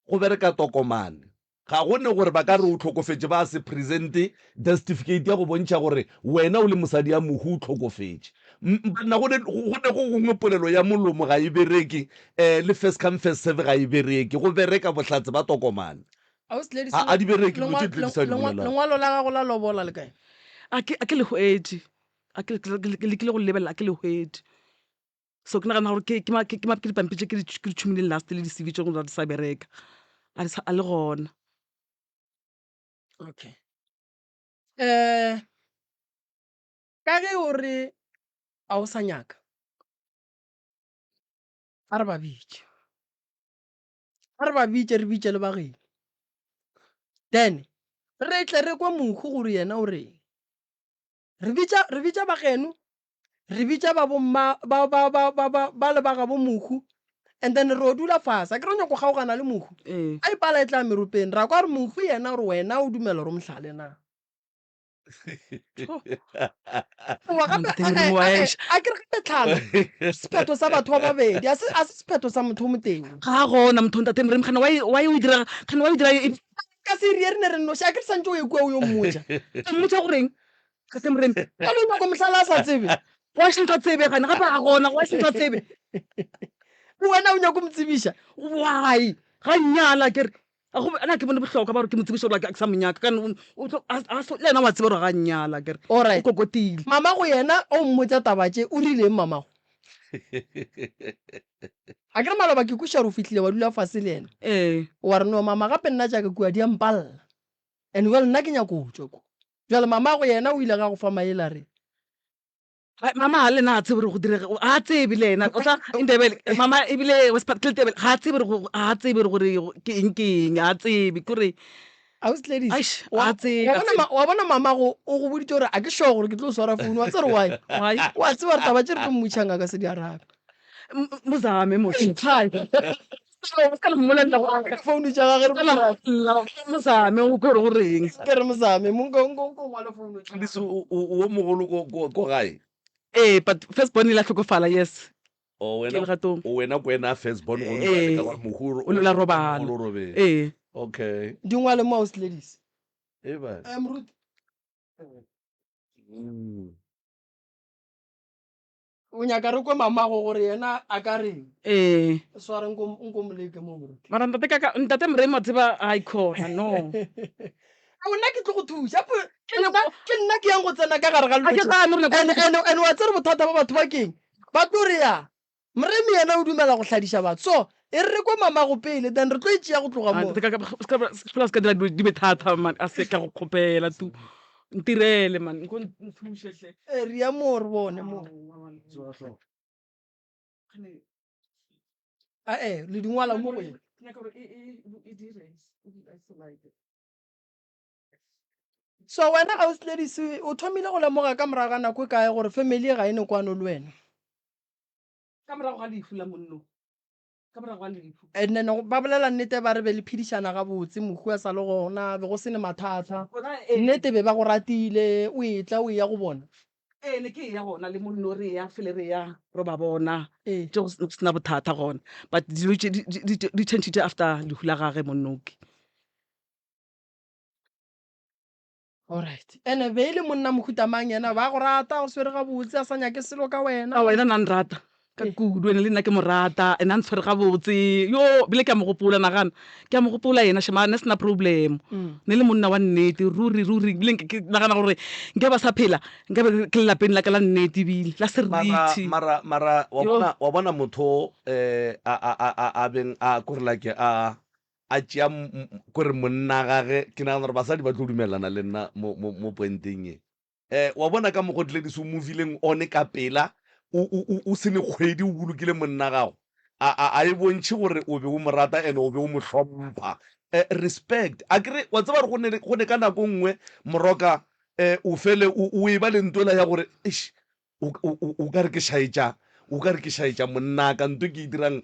Speaker 2: go bereka tokomane ga go ne gore ba ka re o tlhokofetse ba se presente the certificate ya go bontšha gore wena o le mosadi ya mohu o tlhokofetse nna go ne go gongwe polelo ya molomo ga e bereke le first come first serve ga e bereke go bereka bohlatse ba tokomane a di bereke
Speaker 3: lengwalo la gago la lobola le kae
Speaker 4: a ke le hwedi a ke le go lebelela a ke le hwedi so ke nagana gore ke dipampitse ke di tšhumile last le di-cv tše gore di sa bereka a le gona
Speaker 3: okay ka ge o re a o sa nyaka a re ba bitše re bitše le bageno then re tle re kwa mokgo gore yena o reng re bitša bageno re bitša ba le ba ga bo mokgo and then re o dula fase a ke re nyako kgaogana le mohu a ipala e tla meropeng ra kwa re mohu yena gore wena o dumela gore o motlhale na a ke re gape tlhalo sephetho sa batho ba babedi a se sephetho sa motho o moteng
Speaker 4: ga gona motho ntate mrem kana wa o dira
Speaker 3: ka se rie re ne re noše a ke re santse o e kua o yo mmotsa
Speaker 4: mmotsa goreng ka se mrem
Speaker 3: ka lo nyako motlhala a sa tsebe
Speaker 4: wa sentse tsebe gane gape ga gona wa sentse tsebe
Speaker 3: wena o nyako motsebisha
Speaker 4: why ga nyala ke re ana ke bone bohlokwa ba gore ke motsebisho ba ke sa monyaka ka le ena wa tsebe gore ga nyala ke re o kokotile
Speaker 3: mama go yena o mmotsa tabatse o rileng mamago a ke re maloba ke kuša re o fitlhile wa dula fase le ena wa re no mama gape nna jaaka kua di ampalla and well nna ke nyako o tsoko jale mama go yena o ile ga go fa maela re
Speaker 4: mama ha le na tsebe re go direga a tsebe le ena o tla indebele mama ebile hospital ha tsebe gore ke eng a tsebe kore
Speaker 3: wa bona mama go o go boditse gore a ke sure gore ke tlo swara phone wa tsere why wa tseba re taba tse re tlo mmutšhanga ka se di arabe
Speaker 4: mozame mozame o kore goreng
Speaker 3: ke re mozame ngwale phone
Speaker 2: o mogolo ko gae
Speaker 4: but first born ila tlhokofala yes
Speaker 2: wena ko ena first born
Speaker 4: o la robala
Speaker 2: okay
Speaker 3: dingwale mo house ladies
Speaker 2: Ruth
Speaker 3: o nyaka re kwe mamago gore yena a ka reng sware nko moleke mo Ruth
Speaker 4: mara ntate mremo tseba a ikona no
Speaker 3: a nna ke tlo go thusa ke nna ke yang go tsena ka gare ga and wa tsere bothata ba batho ba keng ba tlo re ya mremi yena o dumela go tlhadiša batho so e re kwe mamago pele then re tlo itšea go tloga mo
Speaker 4: ka dira di be thata man a se ka go kgopela tu ntirele man nko nthušehle
Speaker 3: ria mo re bone mo le dingwala mo go yena so wena ga o sledise o thomile go lemoga ka morago ga nako e kae gore family e ga e ne kwano le wena
Speaker 4: ka morago ga lefu la monno
Speaker 3: and then ba bolela nnete ba re be le phedišana ga botse mohu a sa le gona be go se ne mathata nnete be ba go ratile o e tla o e ya go bona
Speaker 4: ne ke ya gona le monno re ya fele re ya ro ba bona go sena bothata gona but di changile after lehu la gage monnoki
Speaker 3: alright ene be ile monna mohutamang yena ba go rata o swere ga botse a sa nyake selo ka wena
Speaker 4: wena nna nrata ka kudu ene le nna ke mo rata ene a ntshwere ga botse yo bile ke a mo gopola nagana ke a mo gopola yena shemane sena problem ne le monna wa nnete ruri bile ke nagana gore nke ba sa phela nke ke lelapeng la ka la nnete bile la seriti
Speaker 2: mara wa bona motho a beng a kore like a tšea kore monna gage ke nagana gore basadi ba tlo dumelana le nna mo poenteng e wa bona ka mogotlediso movileng one ka pela o se ne kgwedi o bolokile monna gago a e bontšhe gore o be o mo rata and o be o mo hlompha respect a kere wa tseba gore go ne ka nako nngwe moroka o fele o e ba le ntola ya gore o ka re ke šaetša monna ka nto ke e dirang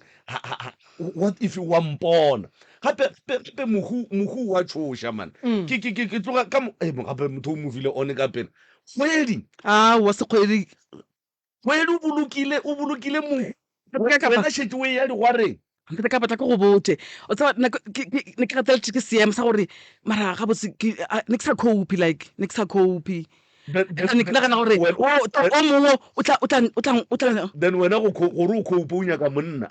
Speaker 2: what if wa mpona gape mohu wa tšhoša man ke tloga gape motho o movile one ka pena kgwedi
Speaker 4: wa sekgwedi
Speaker 2: o bolokile mohu wena šete o e ya digwareng
Speaker 4: ntete ka batla ke go bote o tsaba ne ke gateletse ke seemo sa gore mara ga botse ne ke sa cope like ne ke sa cope ne ke nagana gore o mongwe o tla
Speaker 2: then wena gore o cope o nyaka monna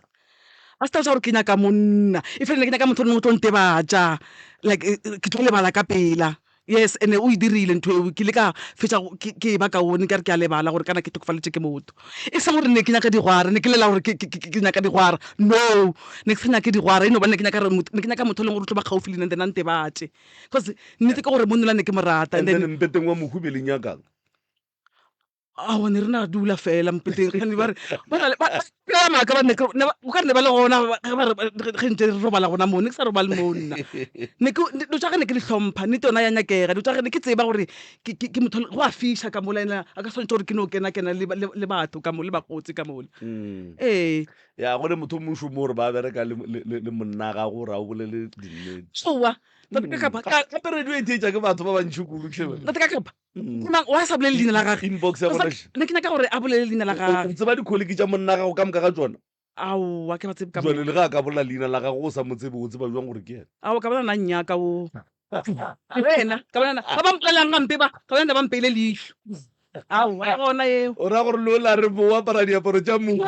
Speaker 4: a sta gore ke nyaka monna e fela ne ke nyaka motho o tlo ntebatša like ke tlo lebala ka pela yes ene o e dirile ntho eo ke le ka fetša ke ba kaone ka re ke a lebala gore kana ke tokofaletse ke motho e sa gore ne ke nyaka digwara ne ke lela gore ke nyaka digwara no ne ke sa nyake digwara eno ba ne ke nyaka motho o leng gore o tlo ba gaufi le nente nante batse because nnete ke gore monnola ne ke mo rata
Speaker 2: and then mpeteng wa mohu be le nyakang
Speaker 4: awa ne re na dula fela mpeteng gane ba re ka maka o ka ne ba le gona ge ntse re robala gona mo ne ke sa robale mo nna do tsa gane ke di hlompha nnete yona ya nyakega do tsa gane ke tseba gore ke motho go a fiša ka mola ena a ka tshwanetse gore ke no kena le batho ka mo le bakgotsi ka mole ee
Speaker 2: ya gone motho mošomo gore ba bereka le monna ga go ra o bolele dinnete
Speaker 4: soa
Speaker 2: gape radio e theetša ke batho ba bantšhi kudu
Speaker 4: ntate ka kapa wa sa bolele leina la gage
Speaker 2: inbox ya gona
Speaker 4: ne ke nyaka gore a bolele leina la gage
Speaker 2: tseba dikholiki tša monna gago ka moka ga tsona
Speaker 4: aowa ke ba tsebe ka
Speaker 2: jale le ga a ka bolela leina la gago o sa mo tsebe o tseba jwang gore ke ena
Speaker 4: aowa ka bona na nnyaka o wena ka bona ba ba mpolelang gampe ba ka bona ba mpeile leišo aowa gona eo
Speaker 2: o ra gore le o la re bo apara diaparo tša mohu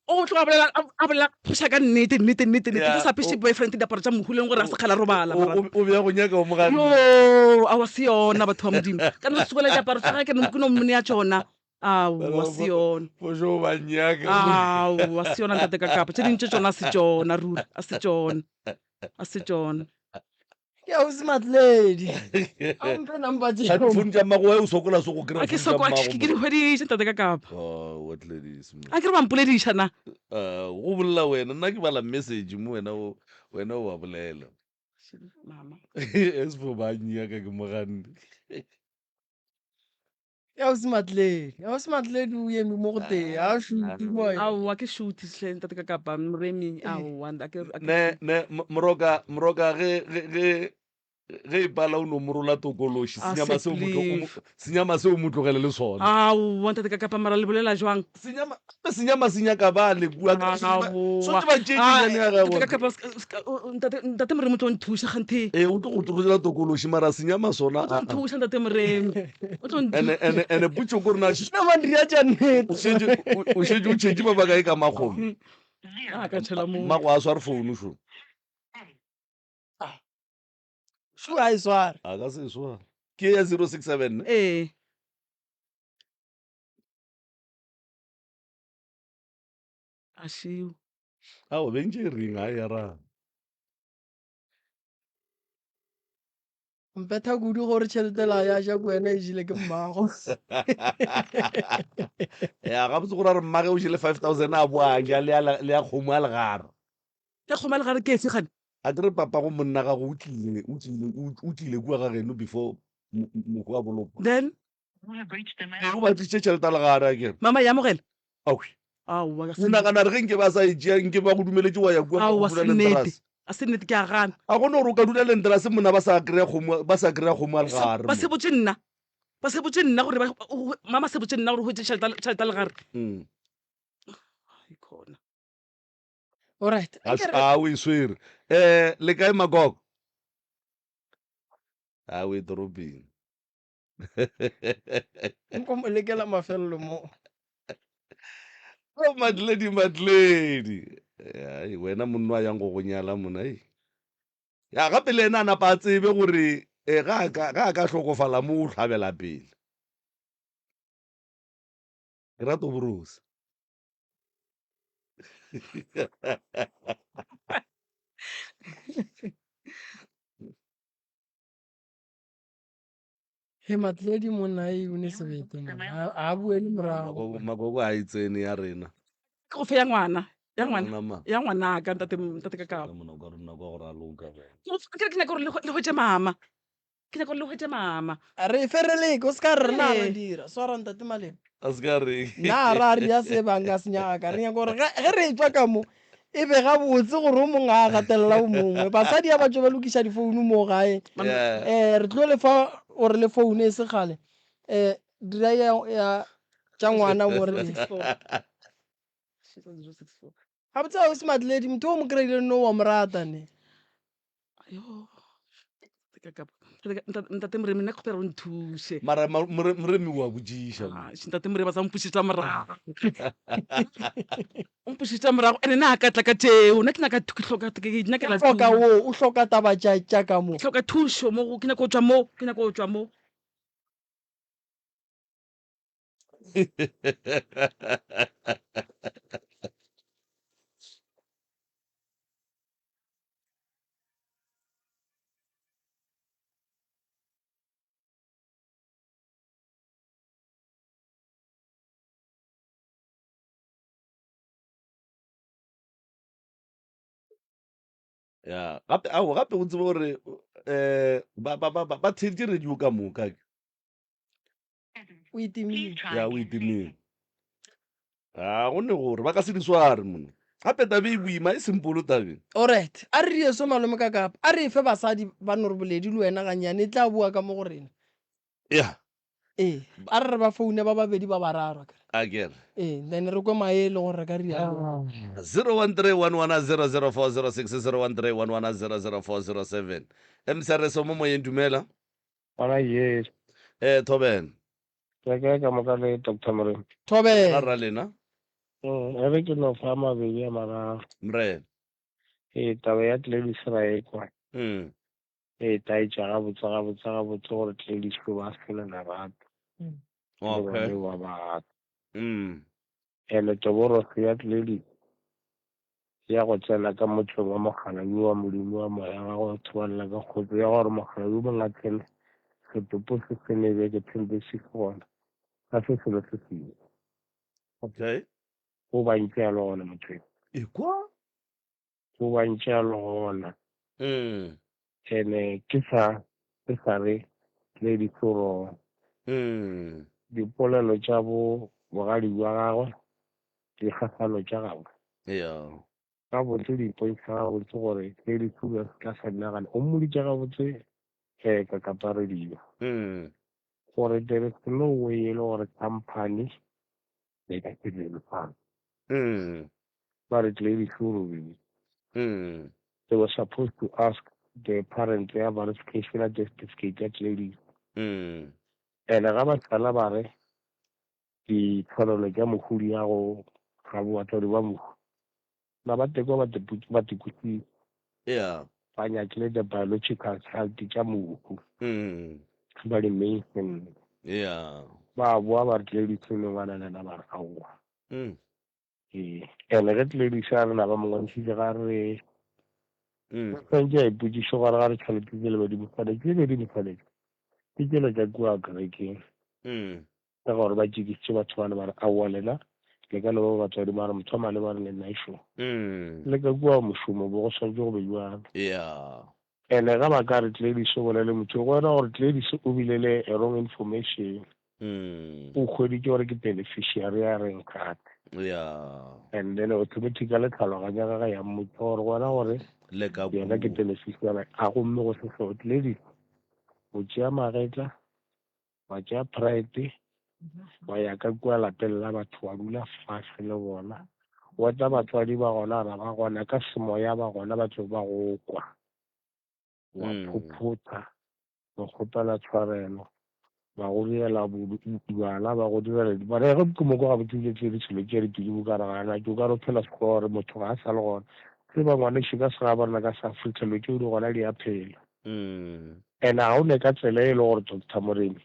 Speaker 4: o tlo a bolela phoša ka nnete ke sa pese boyfriend diaparo tša mohu leng gore a se kgala robala
Speaker 2: o bea go nyaka o mogane
Speaker 4: yo awa se yona batho ba modimo ka nna sekole diaparo tsa gake ke no mmone ya tsona aowa se yona
Speaker 2: poso ba nyaka
Speaker 4: aowa se yona ntate ka kapa tse dintse tsona a se tsona ruri a se tsona
Speaker 3: ke a o smart lady a mpe number tšeo
Speaker 2: phone tša mmago wa o sokola se go kry-a
Speaker 4: ke di hwediše ntate ka kapa
Speaker 2: what ladies
Speaker 4: a ke re bampolediša na
Speaker 2: go bolela wena nna ke bala message mo wena o wa bolela
Speaker 4: mama
Speaker 2: esfo ba nyaka ke mogane
Speaker 3: ya o smart lady o eme mo go teng a shuti boy
Speaker 4: aowa ke shutihle ntate ka kapa mremi aowa
Speaker 2: ne moroka ge e pala o no morola tokološi senyama se o mo tlogele le sona
Speaker 4: aowa ntate ka kapa mara le bolela jwang
Speaker 2: senyama se nyaka ba lekua ba tšenyane ya
Speaker 4: ntate moremi o tlo nthuša ganthe
Speaker 2: o tlo go tlogela tokološi mara senyama sona
Speaker 4: nthuša ntate moremi
Speaker 2: ene putso kore na
Speaker 3: mandiri a tša nnete
Speaker 2: o šetse o tšhetše mabaka e ka makgolo
Speaker 4: ka tšhela mo
Speaker 2: mmago a sware founu šo
Speaker 3: sure a e sware
Speaker 2: a ka se sware ke ya 067
Speaker 4: ee a šio
Speaker 2: ao bentše ring a ya ra
Speaker 3: mpetha kudu gore tšheletela ya ja ko wena e jile ke mmago
Speaker 2: ya ga botse gore a re mmage o jele 5000 a boanya le ya kgomo a legara
Speaker 4: ke kgoma le gare ke efe gane
Speaker 2: a kere papa go monna gago o tlile kua ga geno before moko a bolopa
Speaker 4: then
Speaker 2: o batlisitše tšhelete a legare a kere
Speaker 4: mama ya mogela
Speaker 2: aoe
Speaker 4: aowa
Speaker 2: o nagana re ge nke ba sa ejea nke ba go dumeletse wa ya kua
Speaker 4: a se nnete ke a gana
Speaker 2: a gone gore o ka dula lenterase mona ba sa kry-a kgomo a legare
Speaker 4: ba se botse nna gore mama se botse nna gore go etse tšhelete a legare
Speaker 3: alright
Speaker 2: o e swere le kae magogo a o e toropeng
Speaker 3: nko mo lekela mafelelo mo
Speaker 2: madledi wena monno a yang go go nyala mona ya gape le ena a napa a tsebe gore ga a ka tlhokofala mo o tlhabela pele ke rato borosa
Speaker 3: he matledi monna e o ne sebete a buele morago
Speaker 2: magogo a itsene ya rena
Speaker 4: ke go fe ya ngwanaka ntate ka kapa ke nyaka gore le hwetse mama
Speaker 3: re fereleke o se ka re na ra dira swara ntate malema
Speaker 2: a se ka re
Speaker 3: na ra ria se banga se nyaka re nyaka gore ge re tswa ka mo e be ga botse gore o mongwe a gatelela o mongwe basadi ya batho ba lokiša difounu mo gae re tlo lefa ore le founu e se gale dira ya tša ngwana more ga botse ga o smart lady motho o mo kry-ile no wa moratane
Speaker 4: ntate moremi nna kgopela go nthuse
Speaker 2: mara moremi wa bojiša
Speaker 4: ntate moremi a sa mpušetša morago o mpušetša morago ande na ka tla ka teo nna ke
Speaker 3: hloka wo o hloka taba tša ka mo
Speaker 4: tlhoka thušo mo ke nyaka go tswa mo
Speaker 2: ya gape o tsebe gore ba thetse radio ka moka
Speaker 3: o itimile
Speaker 2: ya o itimeng go ne gore ba ka se di sware mone gape tabe e boima e sempolo tabeng
Speaker 3: alright a re die so malome ka kapa a re fe basadi ba no re boledi le wena ganyane e tla bua ka mo go rena
Speaker 2: ya
Speaker 3: a re ba foune ba babedi ba bararo
Speaker 2: a kere
Speaker 3: then re kwe maele gore re ka ria
Speaker 2: 013-110-006 013-110-007 mo moyeng dumela
Speaker 7: Ana yes.
Speaker 2: Thoben
Speaker 7: Ke ka moka le Dr. Mre.
Speaker 3: thobe
Speaker 2: ra lena
Speaker 7: Ere ke no fa mabedi a mararo.
Speaker 2: mre
Speaker 7: Taba ya tledi Israel kwa.
Speaker 2: mm
Speaker 7: Ta itša gabotse gore tledi se ba sele na batho.
Speaker 2: okay
Speaker 7: Wa batho.
Speaker 2: mm
Speaker 7: Toboro ya tledi ya go tsena ka motlhong wa mogalabi wa modimo wa moya wa go thoballa ka kgotso ya gore mogalabi mo ngatsele setopo se senebe ke thembe se gona. Ka se selo se sengwe.
Speaker 2: okay
Speaker 7: Go ba ntse ya lona motho.
Speaker 2: kwa
Speaker 7: Go ba ntse ya lona. Ke sa re le ditoro dipolelo tša bogadi ba gagwe di kgafalo tša gagwe ka botse dipontšha gabotse gore le ditoro se ka sa nnagane o mmoditša gabotse ka kaparedio gore there is no way e le gore company le ka kelelofang ba re tle ditoro they were supposed to ask the parent ya verification a certificate at ladies and ga ba tsala ba re ditshwanelo tša mogodi ya go ga boatlhodi ba mohu na ba teko ba tekutsi ba nyakile the biological child tša mohu ba di mason ba boa ba re tleditsene ngwana lena ba re aowa and ge tledisa a re na ba mongwantšhitše ga re santse a ipotsišo gore ga re tšhaletse le badimofaletse le bedimofaletse ke kelo tša kua kerekeng ka gore ba tšekisitše batho ba ne ba re aowa lena le ka lebo batswadi ba re motho a male ba re le naišo le ka kua mošomo bo go swantse go beiwana and-e ga ba ka re tlediso bolele motho go wena gore tlediso o bilele a wrong information o kgweditše gore ke beneficiary ya reng card and then automatically tlhaloganya ga ya mmotse gore gona gore yena ke beneficiary a gomme go se seo tlediso o tšea magetla wa tšea pride wa ya ka kua lapeng la batho wa dula fase le bona wa tla batswadi ba gona ra ba gona ka semoya ba gona batho ba go kwa wa phopotha wa kgopela tshwarelo ba go direla bana ba go direla bana ge ke mo go ga botse tse di tshelo tše di pedi ka re gana ke ka re phela se gore motho ga a sa le gona se ba ngwane se ka se ga bona ka sa Africa lo ke di gona di a phela and ga o ne ka tsela e le gore Dr. Moremi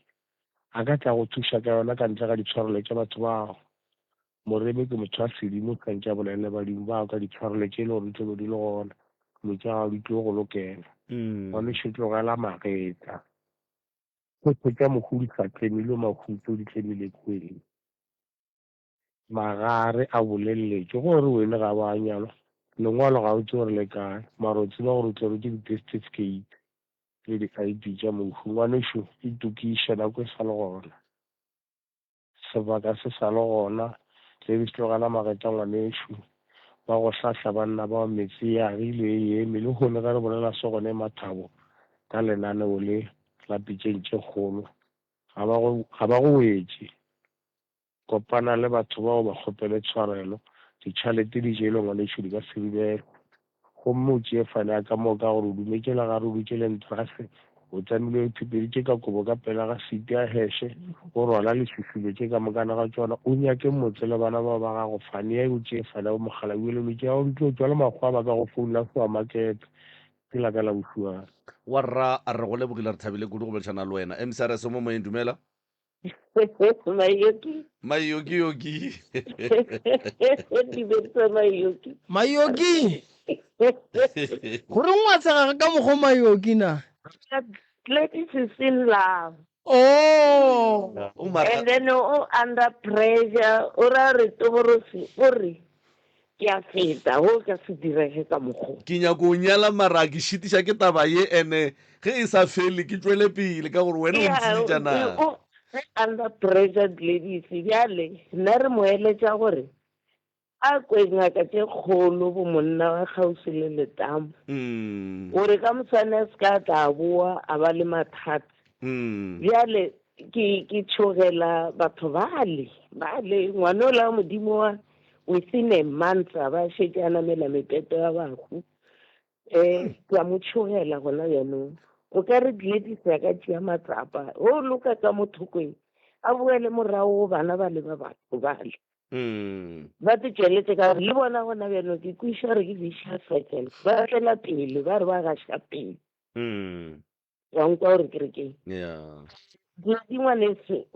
Speaker 7: a ka tla go thuša ka yona ka ntle ga ditshwarelo tša batho bao Moremi ke motho a sedimo kantša bolele badimo bao ka ditshwarelo tše e le gore tse di le gona lo tša gago di tlo go lokela gone se tlogela magetla kgotho tša mogodi sa tlemile magutso di tlemile kweng magare a boleletse gore wene ga ba nyalwa lengwalo ga o tse gore le kae maro tseba gore o tle re ke di-certificate le di-ID tša mohu ngwanešo e tukiša nako e sa le gona sebaka se sa le gona tle di tlogela magetla ngwanešo ba go hlahla banna ba metsi ya agile e eme le gone ga re bolela se gone mathabo ka lenaneo le la pitšeng tše kgolo ga ba go wetše kopana le batho bao ba kgopele tshwarelo ditšhalete di jele ngwanešo di ka sedibela gomme o tšee fane ya ka moo ka gore o dumekela gare o dukele ntrase o tlamile phepeditše ka kobo ka pela ga siti a heshe o rwala lesufilo tše ka mokana ga tsona o nyake motse le bana bao ba gago fane ya o tšee fane ya mogala uelelo tše ao ntlo tswala makgwa ba ka go founela foa maketa ke la ka la bosuana
Speaker 2: wa rra a re go lebogile re thabile kudu go bolešana le wena mcrs mo moyeng dumela mayoki
Speaker 3: mayoki gore ngwatsega ka mokgo mayoki na
Speaker 1: Ladies is in love.
Speaker 3: oh
Speaker 1: And then under pressure, ora re toborosi, ori.
Speaker 8: ke a feta go ka se direge ka mokgwa
Speaker 2: ke nyako o nyala mara ke šitiša ke taba ye ene ge e sa fele ke tswele pele ka gore wena o ntseditšana
Speaker 8: under present ladies bjale nna re mo eletša gore a kwe ngaka tše kgolo bo monna wa kgausi le letamo gore ka moswane a se ka tla boa a ba le mathata bjale ke tšhogela batho bale ngwana o la modimo wa within a month a ba šetse a namela mepeto ya bago ke a mo tšhogela gona bjanong o ka re ladies ya ka tšea matsapa o loka ka mo thokong a boele morago bana ba le ba batho bale ba te tšweletse ka gore le bona gona bjanong ke kweša gore ke vicious cycle ba tlela pele ba re ba gaša pele wa nkwa gore ke re keng dingwanese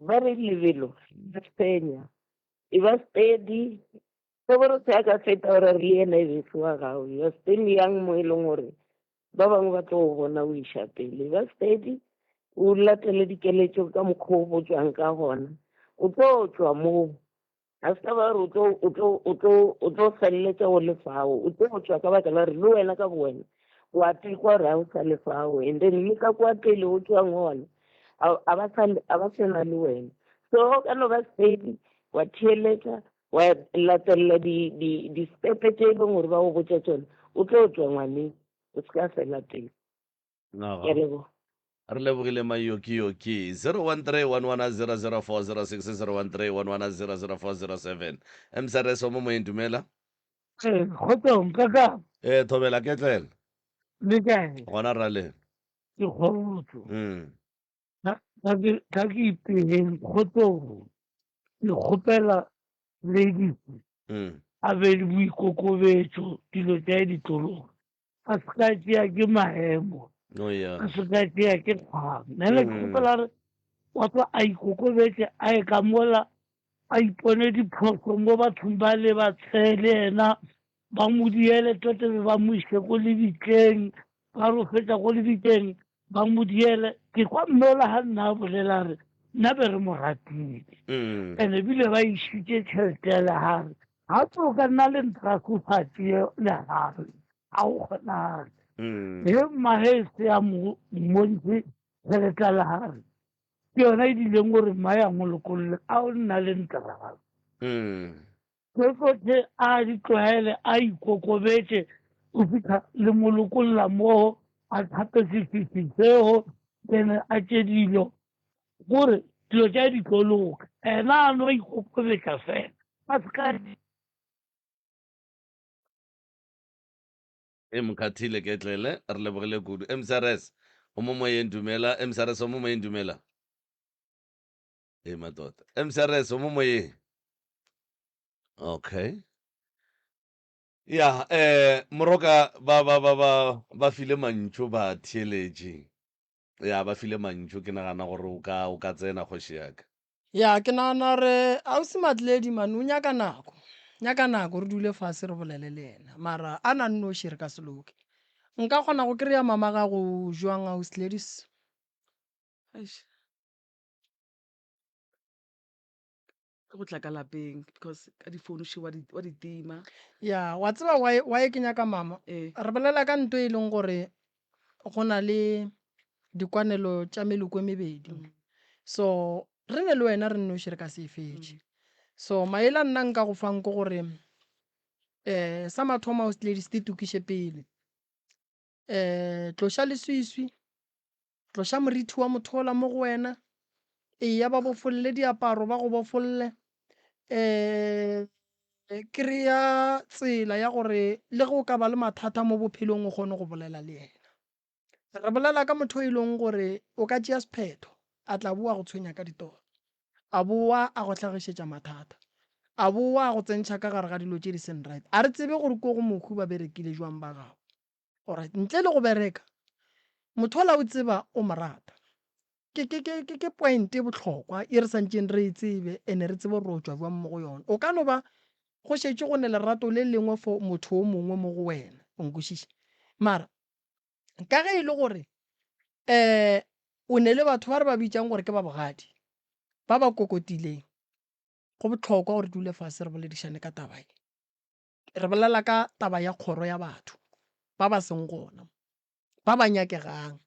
Speaker 8: ba re lebelo ba fenya e ba steady se gore se a ka feta gore re le ena e bese wa gago e ba steady yang mo e leng gore ba bangwe ba tlo go bona o iša pele e ba steady o latele dikeletso ka mokgwa o botswang ka gona o tlo tswa moo ga se ka ba gore o tlo feleletša go lefao o tlo tswa ka baka la re le wena ka bo wena wa tekwa gore ga o sa lefao and then le ka kwa pele o tswang gona a ba sena le wena so o ka no ba steady wa theeletša wa latelela di-stepe tše e leng gore ba go botsa tsone o tlo tswa ngwaneng o se ka fela pele ke lebo
Speaker 2: re lebogile mayokiyoki 013-110-0406 013-110-0407 msrs o mo moeng dumela
Speaker 9: kgotsong kaka
Speaker 2: thobela ke tlela
Speaker 9: le kae
Speaker 2: gona raleng
Speaker 9: ke kgotso ka ke ipegeng kgotsong ke kgopela ladies a be le boikokobetso dilo tša ditlolong a se ka tšea ke maemo a se ka tšea ke kgang nele ke kgopela re wa tlo a ikokobetse a e ka mola a ipone diphoso mo bathong ba le ba tshele ena ba mo diele tote be ba mo ise ko lebitleng ba ro fetša ko lebitleng ba mo diele ke kwa mmola ga nna a bolela re nna be re mo ratile and ebile ba išitše tšhelete ya legare ga tlo ka nna le ntrasofatše legare ga o kgonage e mmae se ya mmontse tšhelete ya legare ke yona e dileng gore mma ya molokololle a o nna le ntragalo ke tsotlhe a di tlwaele a ikokobetse o fitlha le molokololla moo a tlhape sefifi seo then a tše dilo gore dilo tša di tlo loka ena a no ikokobetsa fela a se ka
Speaker 2: mkhathile ke tlele re lebogile kudu msrs o mo moyeng dumela msrs o mo moyeng dumela matota msrs o mo moyeng okay ya moroka ba file mantšho ba theeletše ya ba file mantšho ke nagana gore o ka tsena kgoši yaka
Speaker 3: ya ke nagana re ausi Matledi mane o nyaka nako re dule fase re bolele le ena mara a na nnoši re ka seloke nka kgona go kry-a mama ga go jwang ausi Ladies
Speaker 4: ke go tla ka lapeng because ka difounu she wa di tima
Speaker 3: ya wa tseba wa e kenya ka mama re bolela ka nto e leng gore go na le dikwanelo tša meloko e mebedi so re ne le wena re nnoši re ka se fetše so maela nna nka go fang ko gore sa mathomo ausi Ladies di tukiše pele tloša leswiswi tloša moriti wa mothola mo go wena ya ba bofolle diaparo ba go bofolle kry-a tsela ya gore le go ka ba le mathata mo bophelong o kgone go bolela le yena re bolela ka motho e leng gore o ka tšea sephetho a tla boa go tshwenya ka ditoro a boa a go tlhagišetša mathata a boa a go tsentšha ka gare ga dilo tše di seng right a re tsebe gore ko go mokhu ba berekile jwang ba gago alright ntle le go bereka motho ola o tseba o morata ke point e bohlokwa e re santšeng re e tsebe ene re tsebe gore o tšwa bjang mo go yona o ka no ba go šetše go ne lerato le lengwe for motho o mongwe mo go wena o nkwešiša mara ka ge e le gore o ne le batho ba re ba bitsang gore ke ba bogadi ba ba kokotileng go botlhokwa gore dule fase re boledišane ka taba e. Re bolela ka taba ya kgoro ya batho ba ba seng gona, ba ba nyakegang,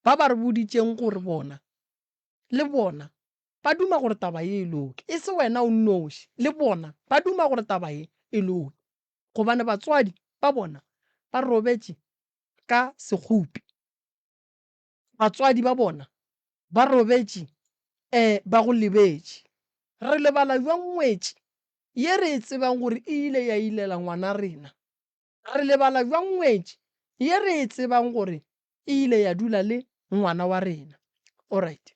Speaker 3: ba ba re boditseng gore bona le bona ba duma gore taba e loke, e se wena o nnoši, le bona ba duma gore taba e loke gobane batswadi ba bona ba robetše ka sekhupi, batswadi ba bona ba robetše ba go lebetše. Re lebala jwang ngwetši ye re e tsebang gore e ile ya ilela ngwana rena, re lebala jwang ngwetši ye re e tsebang gore e ile ya dula le ngwana wa rena. Alright,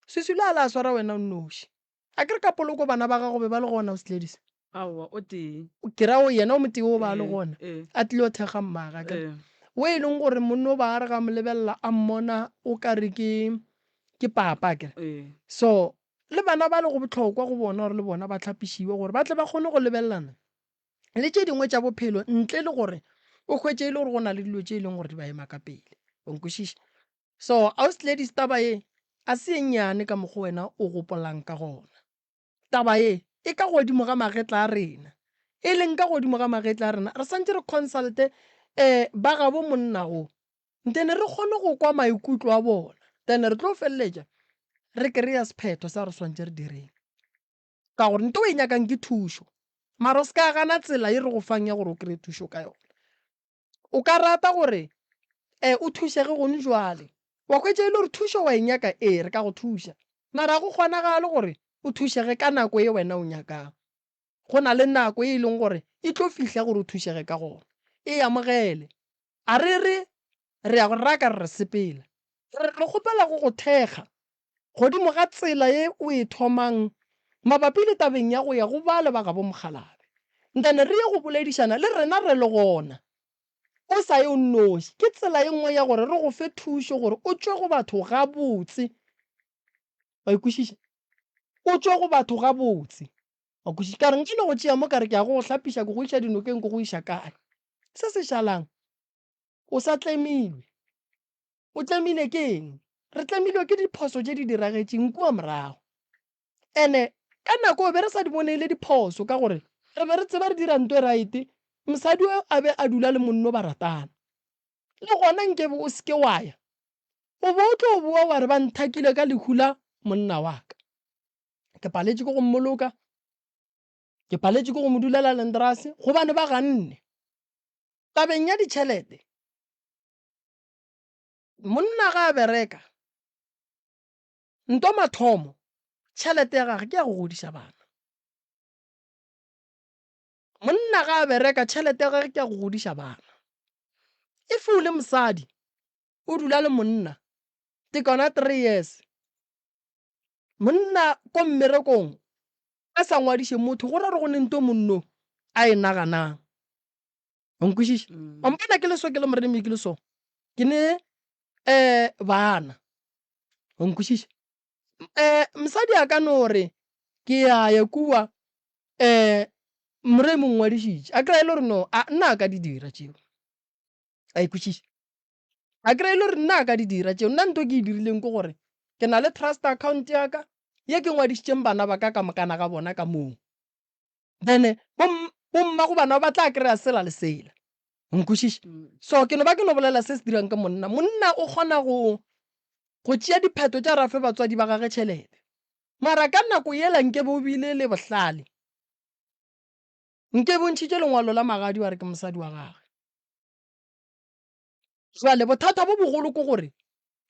Speaker 3: Sesula a la swara wena o nnoši, a ke re ka poloko bana ba gago be ba le gona Ladies?
Speaker 4: Aowa, o tee.
Speaker 3: Ke ra o yena o motee o ba le gona a tlile o thekga mmaga ka o e leng gore monno ba re ga mo lebelela a mmona o ka re ke papa ke. So le bana ba le go botlhokwa go bona gore le bona ba tlhapišiwe gore ba tle ba kgone go lebelelana le tše dingwe tša bophelo ntle le gore o hwetše e le gore go na le dilo tše e leng gore di ba ema ka pele. O nkwešiša? So Ladies, taba e a se e nnyane ka mokgwa wena o gopolang ka gona. Taba e ka godimo ga magetla a rena, e leng ka godimo ga magetla a rena re santse re consulte ba ga bo monna go ntene re kgone go kwa maikutlo a bona, then re tlo feleletša re kry-a sephetho sa re swantse re direng ka gore nto e nyakang ke thušo, mara o se ka gana tsela e re go fang ya gore o kry-e thušo ka yona. O ka rata gore o thušege gone jwale, wa hwetša e le gore thušo wa e nyaka re ka go thuša, mara go kgonagale gore o thušege ka nako e wena o nyakang. Go na le nako e leng gore e tlo fihla gore o thušege ka gona, e amogele. A re a go raka re sepela, re kgopela go go thekga godimo ga tsela ye o e thomang mabapi le tabeng ya go ya go bale ba ga bo Mokgalabe, ntane re ye go boledišana le rena re le gona, o sa ye o nnoši. Ke tsela ye nngwe ya gore re go fe thušo gore o tšwe go batho gabotse, wa ikwešiša, o tšwe go batho gabotse. Wa kwešiša ka re nkile go tšea mo kare ke ya go hlapiša ke go iša dinokeng ke go iša kae, se se šalang o sa tlemilwe, o tlemile ke eng? Re tlemilwe ke diphoso tše di diragetšeng kua morago, ene ka nako o be re sa di boneile diphoso ka gore re be re tseba re dira nto e right. Mosadi a be a dula le monno ba ratana, le gona nkebe o seke wa ya o bo o tlo o boa wa re ba nthakile ka lehula monna wa ka. Ke paletše ke go mmoloka, ke paletše ke go mo dulela lendrase gobane ba ganne tabeng ya ditšhelete. Monna ga a bereka nto mathomo tšhelete ya gage ke ya go godiša bana, monna ga a bereka tšhelete ya gage ke ya go godiša bana. E fule mosadi o dula le monna tekana 3 years, monna ko mmerekong a sa ngwadiše motho go ra re go ne nto monno a e naganang. O nkwešiša? Ompona ke leso ke le moremi ke leso ke ne bana. O nkwešiša? Mosadi a ka no re ke ya kua moremi o ngwadišitše a kry-e le gore no nna a ka di dira tšeo, a ikwešiša, a kry-e le gore nna a ka di dira tšeo. Nna nto ke e dirileng ke gore ke na le trust account ya ka ye ke ngwadišitšeng bana ba ka ka mokana ga bona ka moo, then bomma go bana ba tla kry-a sela le sela. O nkwešiša? So ke no ba ke no bolela se se dirang ka monna, monna o kgona go tšea dipheto tša rafe batswadi ba gage tšhelete, mara ka nako yela nke bo bile le bohlale, nke bontšhitše lengwalo la magadi wa re ke mosadi wa gage. Jwale bothata bo bogolo ke gore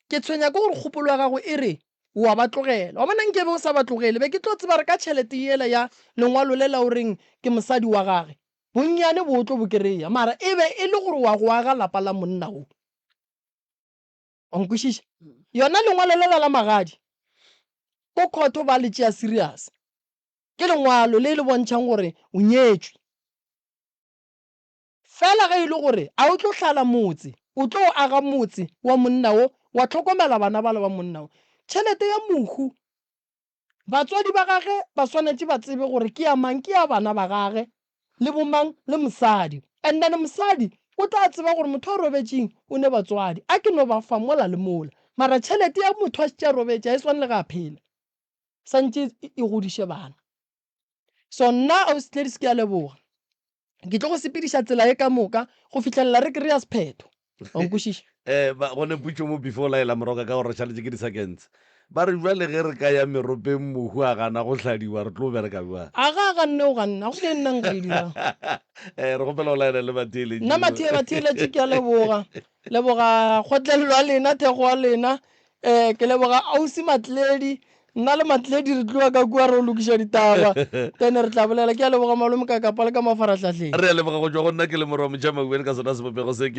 Speaker 3: ke tshwenya ke gore kgopolo ya gago e re wa ba tlogela, wa bona nkebe o sa ba tlogele be ke tlo tseba re ka tšhelete yela ya lengwalo le la o reng ke mosadi wa gage bonnyane bo tlo bo kry-a, mara e be e le gore wa go aga lapa la monna o. O nkwešiša? Yona lengwalo le la magadi ko khotho ba le tšea serious, ke lengwalo le le bontšhang gore o nyetšwe. Fela ge e le gore a o tlo hlala motse, o tlo aga motse wa monna o, wa tlhokomela bana ba le ba monna o, tšhelete ya mohu batswadi ba gage ba swanetše ba tsebe gore ke ya mang, ke ya bana ba gage le bomang le mosadi, and then mosadi o tla tseba gore motho a robetšeng o ne batswadi a ke no ba fa mola le mola, mara tšhelete ya motho a šitša robetša e swane le ga a phela santše e godiše bana. so nna Ausi ke a leboga ke tlo go sepediša tsela e ka moka go fitlhelela re kry-a sephetho wa nkwešiša
Speaker 2: gone putso mo before laela moroka ka gore tšhaletse ke di-seconds ba re jwa le ge re ka ya meropeng mohu a gana go hladiwa re tlo bereka jwa
Speaker 3: a ga nne o ganna go le nna nka e dirang
Speaker 2: re gopela o laela le matheeletše
Speaker 3: nna matheeletše ke a leboga kgotlelelo a lena thego a lena ke leboga Ausi Matledi nna le Matledi re tloa ka kua re o lokiša ditaba then re tla bolela ke a leboga malome ka kapale ka mafaratlhatlheng
Speaker 2: re a leboga go jwa go nna ke le morwa motšamabuene ka sona sebopego se